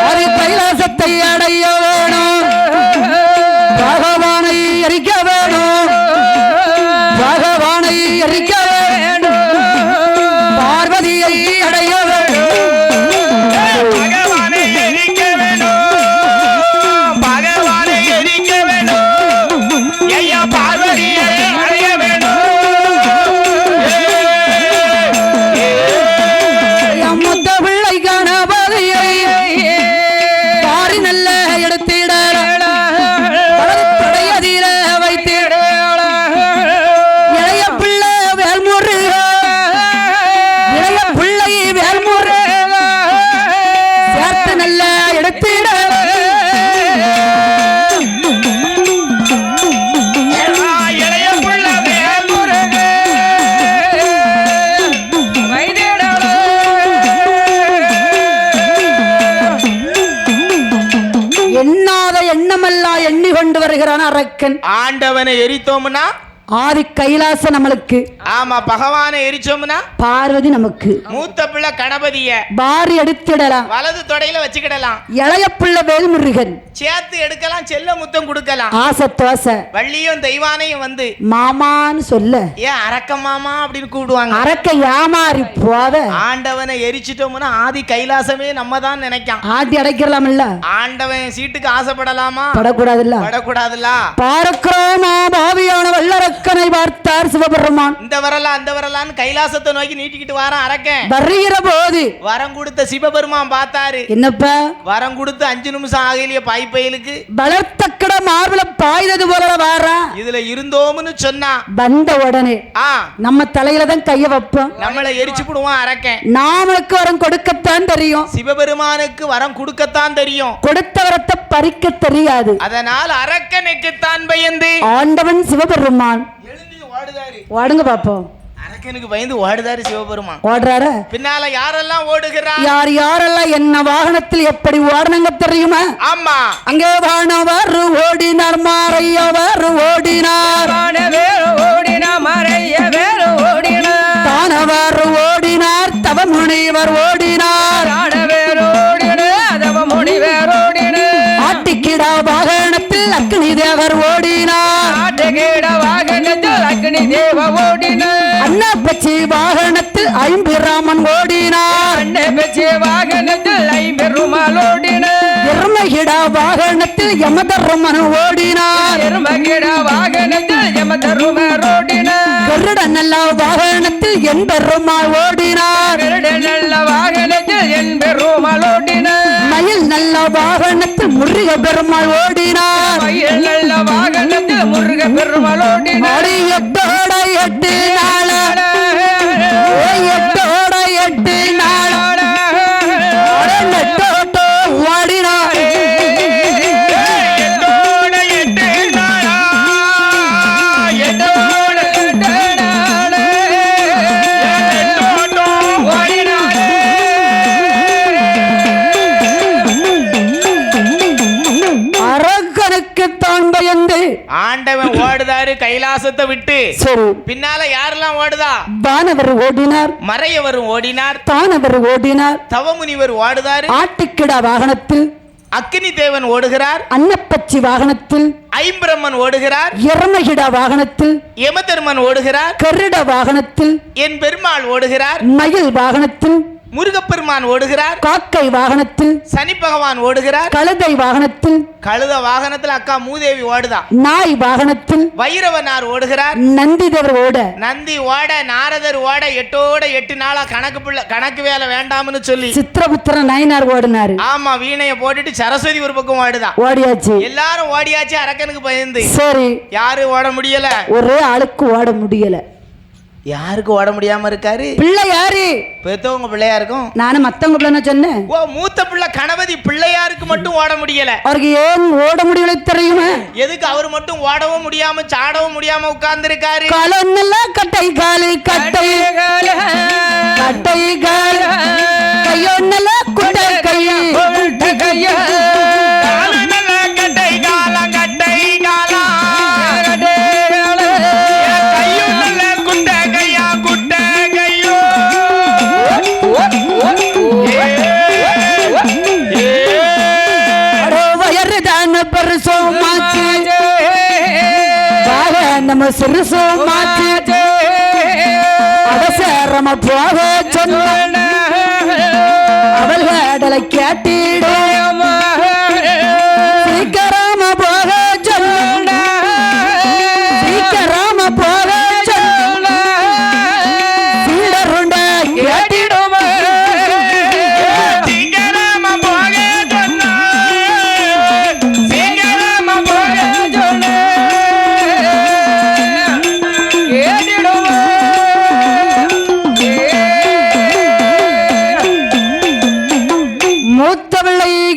அது கைலாசத்தை அடைய வேணும், பகவானை எரிக்க வேணும், பகவானை எரிக்க வேண்டும், பார்வதியை அடைய வேண்டும், பகவானை எரிக்க வேணும், பகவானை எரிக்க வேணும், ஐயா பார்வதியை அடைய வேணும், முத்த பிள்ளை கணபதியை பாரி நல்ல எடுத்திட படையதிர வைத்திட இளைய பிள்ளை வேல்முருக, இளைய பிள்ளை வேல்முருக சேர்த்து நல்ல எடுத்திட இளைய புள்ள வேல்முருக எண்ணாத எண்ணமெல்லாம் எண்ணி கொண்டு வருகிறான் அரக்கன். ஆண்டவனை எரித்தோம்னா ஆதி கைலாசம் நம்மளுக்கு, ஆமா, பகவானை எரிச்சோம்னா பார்வதி நமக்கு, மூத்த பிள்ளை கணபதிய பாரி எடுத்திடலாம், வலது தொடையில வச்சுக்கிடலாம், இளைய பிள்ளை வேல்முருகன் சேர்த்து எடுக்கலாம், செல்ல முத்தம் கொடுக்கலாம், ஆசை தோசை வள்ளியும் தெய்வானையும் வந்து மாமான்னு சொல்ல ஏன் அரக்க மாமா அப்படின்னு கூப்பிடுவாங்க. அரக்க ஏமாறி போத ஆண்டவனை எரிச்சிட்டோம்னா ஆதி கைலாசமே நம்ம தான் நினைக்கான். ஆட்டி அடைக்கலாம் இல்ல, ஆண்டவன் சீட்டுக்கு ஆசைப்படலாமா? படக்கூடாதுல்ல, படக்கூடாதுல்ல. பார்க்கிறோமா பாவியான வல்லரக்கனை பார்த்தார் சிவபெருமான். இந்த வரலாம் அந்த வரலான்னு கைலாசத்தை நோக்கி நீட்டிக்கிட்டு வாரான் அரக்கன். வருகிற போது வரம் கொடுத்த சிவபெருமான் பார்த்தாரு. என்னப்ப வரம் கொடுத்து 5 நிமிஷம் ஆகலையே பாய்ப்பயலுக்கு வளர்த்தக்கட மார்பல பாய்ந்தது போல வாரா. இதுல இருந்தோம்னு சொன்னா வந்த உடனே நம்ம தலையில தான் கைய வைப்போம், நம்மளை எரிச்சு விடுவான் அரக்கன். நாமளுக்கு வரம் கொடுக்கத்தான் தெரியும், சிவபெருமானுக்கு வரம் கொடுக்கத்தான் தெரியும், கொடுத்த வரத்தை பறிக்க தெரியாது. அதனால் அரக்கனுக்குத்தான் பயந்து ஆண்டவன் சிவபெருமான் எழுந்து ஓடுதாரு. ஓடுங்க பாப்போம். அரக்கனுக்கு பயந்து ஓடுதாரு சிவபெருமான். ஓடுறாரு. பின்னால யாரெல்லாம் ஓடுகிறா? யார் யாரெல்லாம் என்ன வாகனத்தில் எப்படி ஓடுனாங்க தெரியுமா? ஆமா, அங்கே வானவர் ஓடினார், மாறையவர் ஓடினார், தானவர் ஓடினார், தவமுனிவர் ஓடினார், ஆட்டிக்கிடா வாகனத்தில் அக்னி தேவர் ஓடினார், அண்ணா பச்சி வாகனத்தில் ஐம்பிராமன் ஓடினார், எருமகிடா வாகனத்தில் யமதர்மன் ஓடினார், கருட நல்ல வாகனத்தில் என் பெருமாள் ஓடினார், மயில் நல்ல வாகனத்தில் முருக பெருமாள் ஓடினார், அடியத்தோட 8 நாள் ஆண்டவனுக்கு தான் பயந்து ஆண்டவன் ஓடுதாரு கைலாசத்தை விட்டு. சரி, பின்னால யாரெல்லாம் ஓடுதா? வானவர் ஓடினார், மறையவரும் ஓடினார், தானவர் ஓடினார், தவமுனிவர் ஓடுதாரு, ஆட்டுக்கிடா வாகனத்தில் அக்கினி தேவன் ஓடுகிறார், அன்னப்பச்சி வாகனத்தில் ஐம்பிரம்மன் ஓடுகிறார், எரமகிடா வாகனத்தில் யமதர்மன் ஓடுகிறார், கருட வாகனத்தில் என் பெருமாள் ஓடுகிறார், மயில் வாகனத்தில் முருகப்பெருமான் ஓடுகிறார், காக்கை வாகனத்தில் சனி பகவான் ஓடுகிறார், கழுதை வாகனத்தில் கழுத வாகனத்துல அக்கா மூதேவி ஓடுதா, நாய் வாகனத்தில் வைரவனார் ஓடுகிறார், நந்திதேவர் ஓட நந்தி ஓட, நாரதர் ஓட, 8 நாளா கணக்கு வேலை வேண்டாம்னு சொல்லி சித்திரபுத்திரன் நயனார் ஓடினாரு. ஆமா, வீணைய போட்டுட்டு சரஸ்வதி ஒரு பக்கம் ஓடுதா. ஓடியாச்சு, எல்லாரும் ஓடியாச்சு. அரக்கனுக்கு பயந்து சரி, யாரு ஓட முடியல, ஒரே ஆளுக்கு ஓட முடியல. யாருக்கு ஓட முடியாம இருக்காரு? பிள்ளை யாரு? பெத்தவங்க பிள்ளையா இருக்கும். நானும் மத்தவங்க பிள்ளை சொன்னேன். ஓ, மூத்த பிள்ளை கணபதி பிள்ளையாருக்கு மட்டும் ஓட முடியல. அவருக்கு ஏன் ஓட முடியல தெரியுமா? எதுக்கு அவர் மட்டும் ஓடவும் முடியாம சாடவும் முடியாம உட்கார்ந்து இருக்காரு? காலொன்னெல்லாம் கட்டை காலு, கட்டை காலு, கட்டை காலு, கையொன்னெல்லாம் குட்டை கை, குட்டை கையா, கட்டை காலம், கட்டை காலம், நம்ம சிறுசோ மாற்றி அவசரமா போக சொன்ன அவள் கடலை கேட்டிட சீக்கிரமா போக சொன்ன, சீக்கிரமா போக சொன்ன, சீடருண்ட கேட்டிடுமா, சீக்கிரமா போக சொன்னா, சீக்கிரமா போக சொன்னா,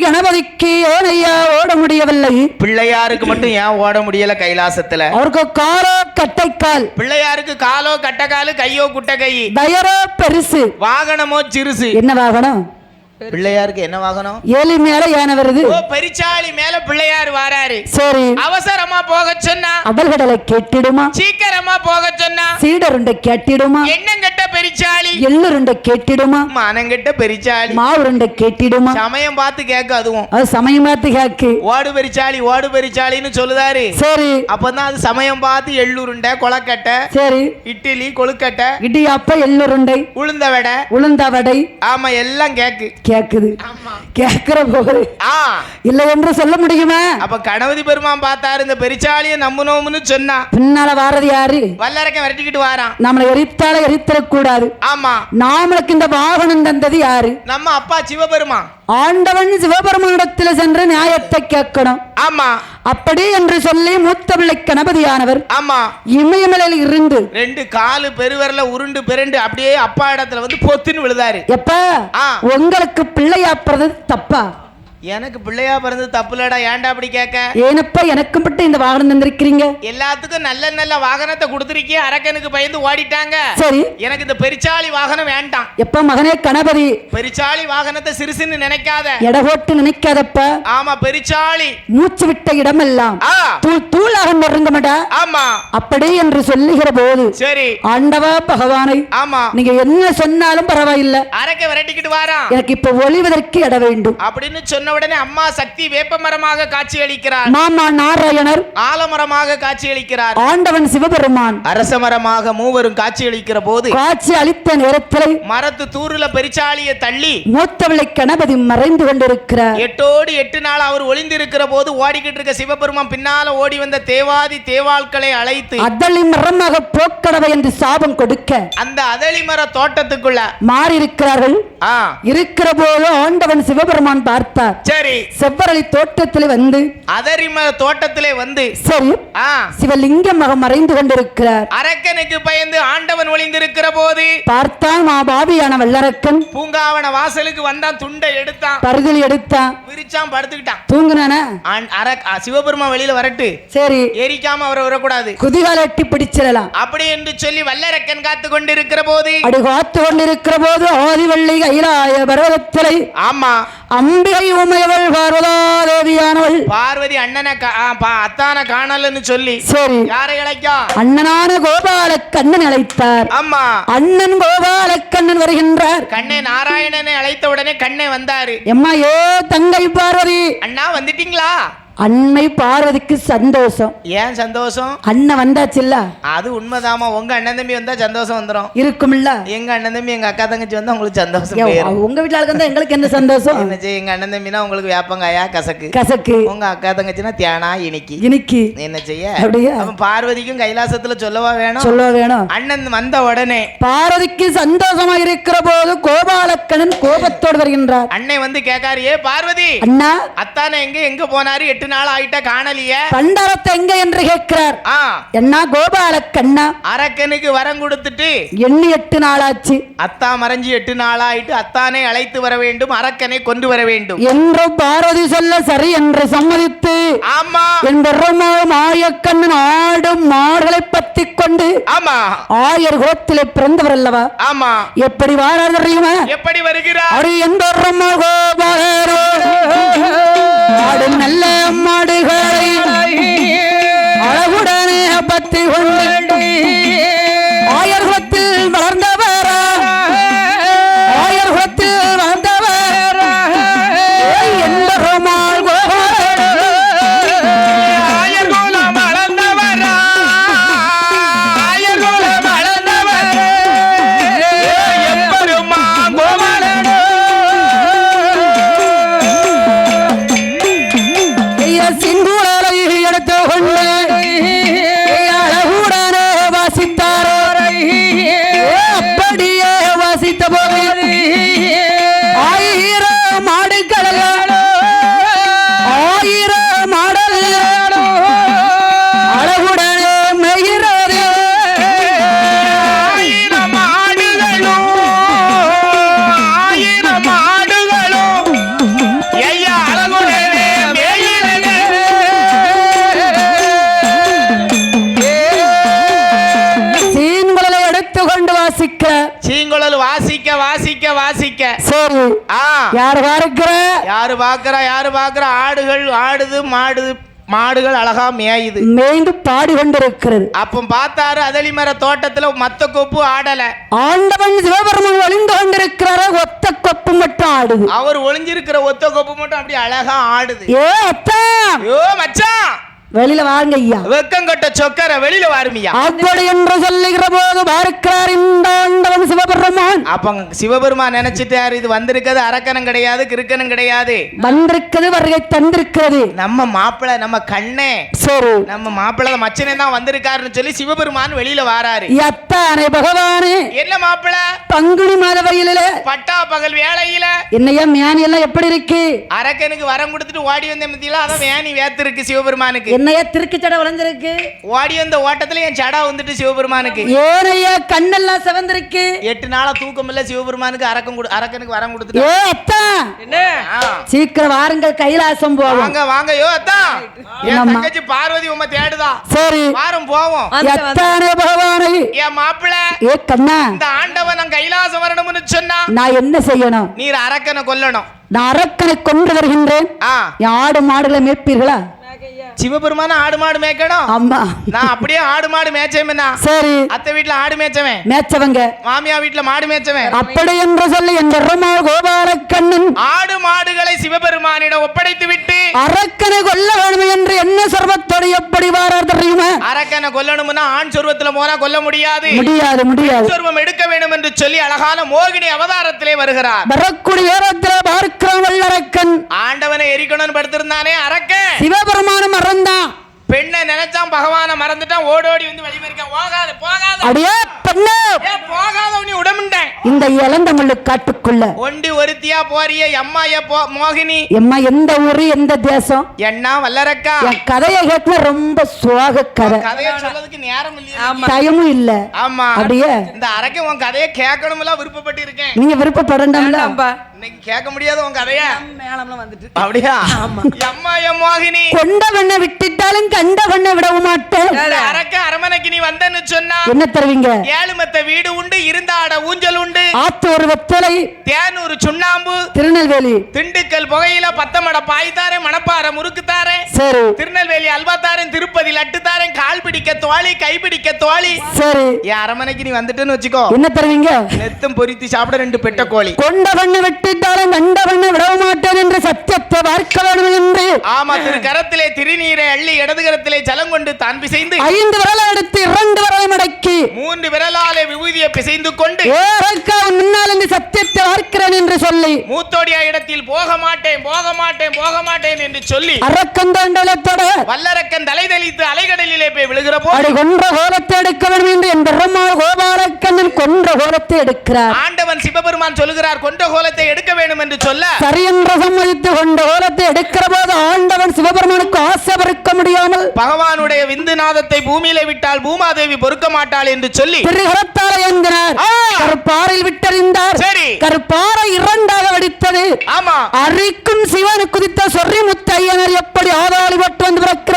கணபதிக்கு ஏனையா ஓட முடியவில்லை. பிள்ளையாருக்கு மட்டும் ஏன் ஓட முடியல கைலாசத்துல? அவருக்கு காலோ கட்டைக்கால். பிள்ளையாருக்கு காலோ கட்டக்காலு, கையோ குட்டை கை. தயரோ பெருசு, வாகனமோ சிறுசு. என்ன வாகனம்? பிள்ளையாருக்கு என்ன வாகனம்? ஏலி மேல யானை வருது. ஓ, பெரிச்சாளி மேல பிள்ளையார் வாராரு. சரி, அவசரமா போக சொன்னா அவள்களை கேட்டிடுமா, சீக்கிரமா போக சொன்னா சீடருண்ட கேட்டிடுமா, எண்ணங்கட்ட பெரிச்சாளி, எள்ளுருண்ட கேட்டிடுமா, மானங்கட்ட பெரிச்சாளி, மாவுருண்ட கேட்டிடுமா. சமயம் பார்த்து கேட்க, அதுவும் அது சமயம் பார்த்து கேக்கு. ஓடு பெரிச்சாளி, ஓடு பெரிச்சாளின்னு சொல்லுதாரு. சரி, அப்பதான் அது சமயம் பார்த்து எள்ளுருண்டை, கொலக்கட்டை, சரி, இட்லி, கொழுக்கட்டை, இடியாப்ப, எள்ளுருண்டை, உளுந்த வடை, உளுந்த வடை, ஆமா எல்லாம் கேக்கு. கேக்குது. கேக்குற போது ஆ இல்ல என்று சொல்ல முடியுமா? அப்ப கணபதி பெருமான் பார்த்தாரு, இந்த பெரிச்சாலிய நம்புனோம்னு சொன்னா பின்னால வாரது யாரு? வல்லரக்க விரட்டிக்கிட்டு வாரான். நம்மளை எரித்தால எரித்தரக் கூடாது. ஆமா, நாமளுக்கு இந்த வாகனம் தந்தது யாரு? நம்ம அப்பா சிவபெருமான். ஆண்டவன் சிவபெருமானிடத்தில் சென்று நியாயத்தை கேட்கணும். ஆமா, அப்படி என்று சொல்லி மூத்த பிள்ளை கணபதியானவர் ஆமா இமயமலையில் இருந்து 2 காலு பெருவரல உருண்டு பிறண்டு அப்படியே அப்பா இடத்துல வந்து பொத்துன்னு விழுதாரு. எப்ப உங்களுக்கு பிள்ளையாப்புறது தப்பா? எனக்கு பிள்ளையா பிறந்தது தப்புலடா. ஏன்டா அப்படி கேட்க? ஏனப்பா எனக்கு மட்டும் இந்த வாகனம் தந்திருக்கிறீங்க? எல்லாத்துக்கும் நல்ல நல்ல வாகனத்தை கொடுத்துருக்கீங்க. அரக்கனுக்கு பயந்து ஓடிட்டாங்க. சரி, எனக்கு இந்த பெரிச்சாளி வாகனம் வேண்டாம். எப்ப மகனே கணபதி, பெரிச்சாளி வாகனத்தை சிறுசுன்னு நினைக்காத, எடகோட்டு நினைக்காதப்ப. ஆமா, பெரிச்சாளி மூச்சு விட்ட இடமெல்லாம் தூள் தூளாக நொறுங்கமாட்டா. ஆமா, அப்படி என்று சொல்லுகிற போது சரி ஆண்டவா பகவானை, ஆமா, நீங்க என்ன சொன்னாலும் பரவாயில்லை, அரக்க விரட்டிக்கிட்டு வாரான், எனக்கு இப்ப ஒளிவதற்கு இட வேண்டும் அப்படின்னு சொன்ன உடனே அம்மா சக்தி வேப்பமரமாக காட்சி அளிக்கிறார். மாமா நாராயணர் ஆலமரமாக காட்சி அளிக்கிறார். ஆண்டவன் சிவபெருமான் அரசமரமாக மூவரும் காட்சி அளிக்கிற போது காட்சி அளித்த நேரத்தில் மரத்து தூருல பெரிச்சாலிய தள்ளி மூத்தவிளை கணபதி மறைந்து கொண்டிருக்கிறார். 8 நாள் அவர் ஒளிந்திருக்கிற போது ஓடிக்கிட்டு இருக்க சிவபெருமான் பின்னால ஓடி வந்த தேவாதி தேவாள்களை அழைத்து அதளி மரமாக போக்கடவை என்று சாபம் கொடுக்க அந்த அதளிமர தோட்டத்துக்குள்ள மாறி இருக்கிறார்கள். இருக்கிற போது ஆண்டவன் சிவபெருமான் பார்த்தார். சரி, செவ்வரளி தோட்டத்தில் வந்து அதரிமர தோட்டத்திலே வந்து சரி சிவலிங்கமாக மறைந்து கொண்டிருக்கிறார். அரக்கனுக்கு பயந்து ஆண்டவன் ஒளிந்திருக்கிற போது பார்த்தான் பாவியான வல்லரக்கன் பூங்காவன வாசலுக்கு வந்தான். துண்டை எடுத்தான், பருதலி எடுத்தான், விரிச்சான், படுத்துக்கிட்டான், தூங்குனானா. சிவபெருமான் வெளியில வரட்டு, சரி, எரிக்காம அவரை வரக்கூடாது, குதிகால எட்டி பிடிச்சிடலாம் அப்படி என்று சொல்லி வல்லரக்கன் காத்து கொண்டிருக்கிற போது அடி காத்து கொண்டிருக்கிற போது ஆதிவள்ளி கைலாய பர்வதத்திலே ஆமா அம்பிகை உமையவள் பார்வதாதேவியானவள் பார்வதி அண்ணனை அத்தான காணலன்னு சொல்லி சரி யாரை அழைக்கா? அண்ணனான கோபாலக்கண்ணன் அழைத்தார். ஆமா, அண்ணன் கோபாலக்கண்ணன் வருகின்றார். கண்ணே நாராயணனை அழைத்த உடனே கண்ணே வந்தாரு. எம்மா ஏ தங்கை பார்வதி, அண்ணா வந்துட்டீங்களா? அன்னை பார்வதிக்கு சந்தோஷம். ஏன் சந்தோஷம்? அண்ணன் வந்தாச்சுல்ல. அது உண்மைதாமா, உங்க அண்ணன் தம்பி வந்தா சந்தோஷம் வந்துடும். இருக்கும்ல. எங்க அண்ணன் தம்பி எங்க அக்கா தங்கச்சி வந்தா உங்களுக்கு சந்தோஷம் போயிடும். உங்க வீட்டுல இருந்தா எங்களுக்கு என்ன சந்தோஷம்? என்ன செய்ய, எங்க அண்ணன் தம்பினா உங்களுக்கு வேப்பங்காயா கசக்கு கசக்கு, உங்க அக்கா தங்கச்சினா தேனா இனிக்கி இனிக்கி. என்ன செய்ய? அப்படியே அப்ப பார்வதிக்கும் கைலாசத்துல சொல்லவா வேணும்? சொல்ல வேணும். அண்ணன் வந்த உடனே பார்வதிக்கு சந்தோஷமா இருக்கிற போது கோபாலக்கண்ணன் கோபத்தோடு வருகின்றார். அண்ணன் வந்து கேட்காரு, ஏ பார்வதி, அண்ணா அத்தான எங்க போனாரு? 8 நாள் ஆயிட்ட காணலியே. பண்டாரத்தை எங்க என்று கேட்கிறார். என்ன கோபாலக்கண்ணா, அரக்கனுக்கு வரம் கொடுத்துட்டு எண்ணி 8 நாளாச்சு. அத்தா மறைஞ்சு 8 நாள் ஆயிட்டு அத்தானை அழைத்து வர வேண்டும், அரக்கனை கொண்டு வர வேண்டும் என்று பார்வதி சொல்ல சரி என்று சம்மதித்து, ஆமா என் மாயக்கண்ணன் ஆடு மாடுகளை பத்தி கொண்டு, ஆமா ஆயர் குலத்திலே பிறந்தவர் அல்லவா? ஆமா. எப்படி வாரார் தெரியுமா? எப்படி வருகிறார்? அப்படி எந்த கோபாலரோ ஆடு நல்ல மாடுகளை அழகுடனே பத்தி கொண்டு ஆயர் குலத்தில் வளர்ந்தவர், ஆயர் குலத்தில் வளர்ந்தவர் எந்த ரோமால் கோபாலரோ ஆயர் குலம் வளர்ந்தவர், ஆயர் குலம் வளர்ந்தவர் எப்பெருமா கோபாலனோ. சிங்குளரை எடுத்து கொண்டு அழகுடனே வாசித்தாரோ. அப்படியே வாசித்த போது 1000 மாடுகள், 1000 மாடல் அழகுடனே மெய்கிறது. 1000 மாடுகளும் 1000 மாடுகளும் ஐயா அழகுடனே மேயிறது. சீன்குழலை எடுத்து கொண்டு வாசிக்க, சீங்குழல் வாசிக்க வாசிக்க வாசிக்க சரி யார் பார்க்கிற? யாரு பாக்குறா? யாரு பாக்குறா? ஆடுகள் ஆடுது, மாடுகள் அழகா மேயுது, மேய்ந்து பாடி கொண்டிருக்கிறது. அப்ப பார்த்தாரு அதளி மர தோட்டத்துல மத்த கொப்பு ஆடல. ஆண்டவன் சிவபெருமான் ஒளிந்து கொண்டிருக்கிறார, ஒத்த கொப்பு மட்டும் ஆடுது. அவர் ஒளிஞ்சிருக்கிற ஒத்த கொப்பு மட்டும் அப்படி அழகா ஆடுது. ஏ அத்தா, ஐயோ மச்சான், வெளியில வாங்க ஐயா, வெக்கங்கட்ட சொக்கர வெளியில வாருமியா. அப்படி என்று சொல்லுகிற போது பார்க்கிறார் இந்த ஆண்டவன் சிவபெருமான். அப்ப சிவபெருமான் நினைச்சிட்டாரு, இது வந்திருக்கிறது அரக்கனும் கிடையாது, கிறுக்கனும் கிடையாது, வந்திருக்கிறது வருகை தந்திருக்கிறது நம்ம மாப்பிள்ளை, நம்ம கண்ணே, சரி நம்ம மாப்பிள்ளை மச்சனே தான் வந்திருக்காருன்னு சொல்லி சிவபெருமான் வெளியில வாராரு. அத்தானே பகவானே, என்ன மாப்பிள்ளை? பங்குனி மாத வயலில பட்டா பகல் வேளையில என்னையா மேனி எல்லாம் எப்படி இருக்கு? அரக்கனுக்கு வரம் கொடுத்துட்டு ஓடி வந்த மத்தியில அதான் வேணி வேத்து இருக்கு சிவபெருமானுக்கு. என்னையா திருக்கு சடை வளைஞ்சிருக்கு? ஓடி வந்த ஓட்டத்துல என் சடா வந்துட்டு சிவபெருமானுக்கு. ஏனையா கண்ணெல்லாம் சிவந்திருக்கு? 8 நாளா தூக்கம் இல்ல சிவபெருமானுக்கு, அரக்கனுக்கு வரம் கொடுத்துட்டு. ஏ அத்தா, என்ன சீக்கிரம் வாருங்கள் கைலாசம் போவோம். வாங்க வாங்க. யோ அத்தா, என் தங்கச்சி பார்வதி உம்மை தேடுதா. சரி வாரம் போவோம். அத்தானே பகவானே, என் மாப்பிள்ளை ஏ கண்ணா, இந்த ஆண்டவன் கைலாசம் வரணும்னு சொன்னா நான் என்ன செய்யணும்? நீர் அரக்கனை கொல்லணும். நான் அரக்கனை கொண்டு வருகின்றேன். ஆடு மாடுகளை மேய்ப்பீர்களா? சிவபெருமான ஆடு மாடு மேய்க்கணும். ஆமா, நான் அப்படியே ஆடு மாடு மேய்ச்சேன். சரி, அத்தை வீட்டுல ஆடு மேய்ச்சவன், மேய்ச்சவங்க மாமியா வீட்டுல மாடு மேய்ச்சவன். அப்படி என்று சொல்லி என் கோபாலக்கண்ணன் ஆடு மாடுகளை சிவபெருமானிடம் ஒப்படைத்து விட்டு அரக்கனை கொல்ல வேண்டும் என்று என்ன சர்வத்தோடு எப்படி வாரார் தெரியுமா? அரக்கனை கொல்லணும்னா ஆண் சொர்வத்துல போனா கொல்ல முடியாது, முடியாது முடியாது, சொர்வம் எடுக்க வேண்டும் என்று சொல்லி அழகான மோகினி அவதாரத்திலே வருகிறார். வரக்கூடிய நேரத்தில் பார்க்கிறோம் வல்லரக்கன் ஆண்டவனை எரிக்கணும்னு படுத்திருந்தானே அரக்கன், சிவபெருமானும் மறந்தான். பெண்ணை நினைச்சான், பகவான மறந்துட்டான், ஓடோடி வந்து வழிமறிக்கான். போகாத போகாத, அடியே பெண்ணே, போகாத, நீ உடம்புண்டேன். இந்த இளந்தமிழ் காட்டுக்குள்ள ஒண்டி ஒருத்தியா போறிய அம்மா மோகினி. எம்மா எந்த ஊரு எந்த தேசம்? என்ன வல்லரக்கா, என் கதையை கேட்க ரொம்ப சுவாக கதை, கதையை சொல்றதுக்கு நேரம் இல்லையா, டைமும் இல்ல. ஆமா, அப்படியே இந்த அரக்கன் உன் கதையை கேட்கணும்ல விருப்பப்பட்டு இருக்கேன். நீங்க விருப்பப்படண்டாம்ல, இன்னைக்கு கேட்க முடியாது உன் கதைய. மேளம்லாம் வந்துட்டு அப்படியா? அம்மா மோகினி, கொண்டவண்ண விட்டுட்டாலும் கண்டவண்ண விடவும் மாட்டேன். அரக்க அரமனைக்கு நீ வந்தன்னு தருவேன்னு சொன்னா என்ன தருவீங்க? ஏழுமத்த வீடு உண்டு, இருந்தாட ஊஞ்சல் உண்டு, ஆத்து ஒரு வெத்தலை, தேனூர் சுண்ணாம்பு, திருநெல்வேலி திண்டுக்கல் புகையில பத்தமட பாய் தாரேன், மணப்பாறை முறுக்கு தாரேன், சரி திருநெல்வேலி அல்வா தாரேன், திருப்பதி லட்டு தாரேன், கால் பிடிக்க தோழி, கை பிடிக்க தோழி. சரி என் அரமனைக்கு நீ வந்துட்டேன்னு வச்சுக்கோ, என்ன தருவீங்க? நெத்தம் பொரித்து சாப்பிட 2 பெட்ட கோழி. கொண்ட பண்ணு வெட்டிட்டாலும் கண்ட பண்ணு விட மாட்டேன் என்று சத்தியத்தை பார்க்க வேண்டும் என்று. ஆமா, திரு கரத்திலே திருநீரை அள்ளி இடது கரத்திலே ஜலம் கொண்டு தான் பிசைந்து 5 விரலை எடுத்து 2 விரலை மடக்கி 3 விரலாலே விபூதியை பிசைந்து கொண்டு முன்னால் இந்த சத்தியத்தை பார்க்கிறேன் என்று சொல்லி மூத்தோடியா இடத்தில் போக மாட்டேன் போக மாட்டேன் போக மாட்டேன் என்று சொல்லி அரக்கந்தோட வல்லரக்கன் தலை தெளித்து அலைகடலிலே போய் விழுகிற போது கொன்ற கோலத்தை எடுக்க வேண்டும் என்று என் பெருமாள் கோபாலக்கண்ணன் கொன்ற கோலத்தை எடுக்கிறார். ஆண்டவன் சிவபெருமான் சொல்லுகிறார் கொன்ற கோலத்தை எடுக்க வேண்டும் என்று சொல்ல சரி என்று சம்மதித்து கொண்ட கோலத்தை எடுக்கிற போது ஆண்டவன் சிவபெருமானுக்கு ஆசை பொறுக்க முடியாமல் பகவானுடைய விந்துநாதத்தை பூமியில விட்டால் பூமாதேவி பொறுக்க மாட்டாள் என்று சொல்லி திருகரத்தால ஏந்தினார். கருப்பாறையில் விட்டறிந்தார். சரி, கருப்பாறை 2ஆக வெடித்தது. ஆமா, அரிக்கும் சிவன் குதித்த சொறி முத்தையனர் எப்படி ஆதாளி பட்டு வந்து பிறக்க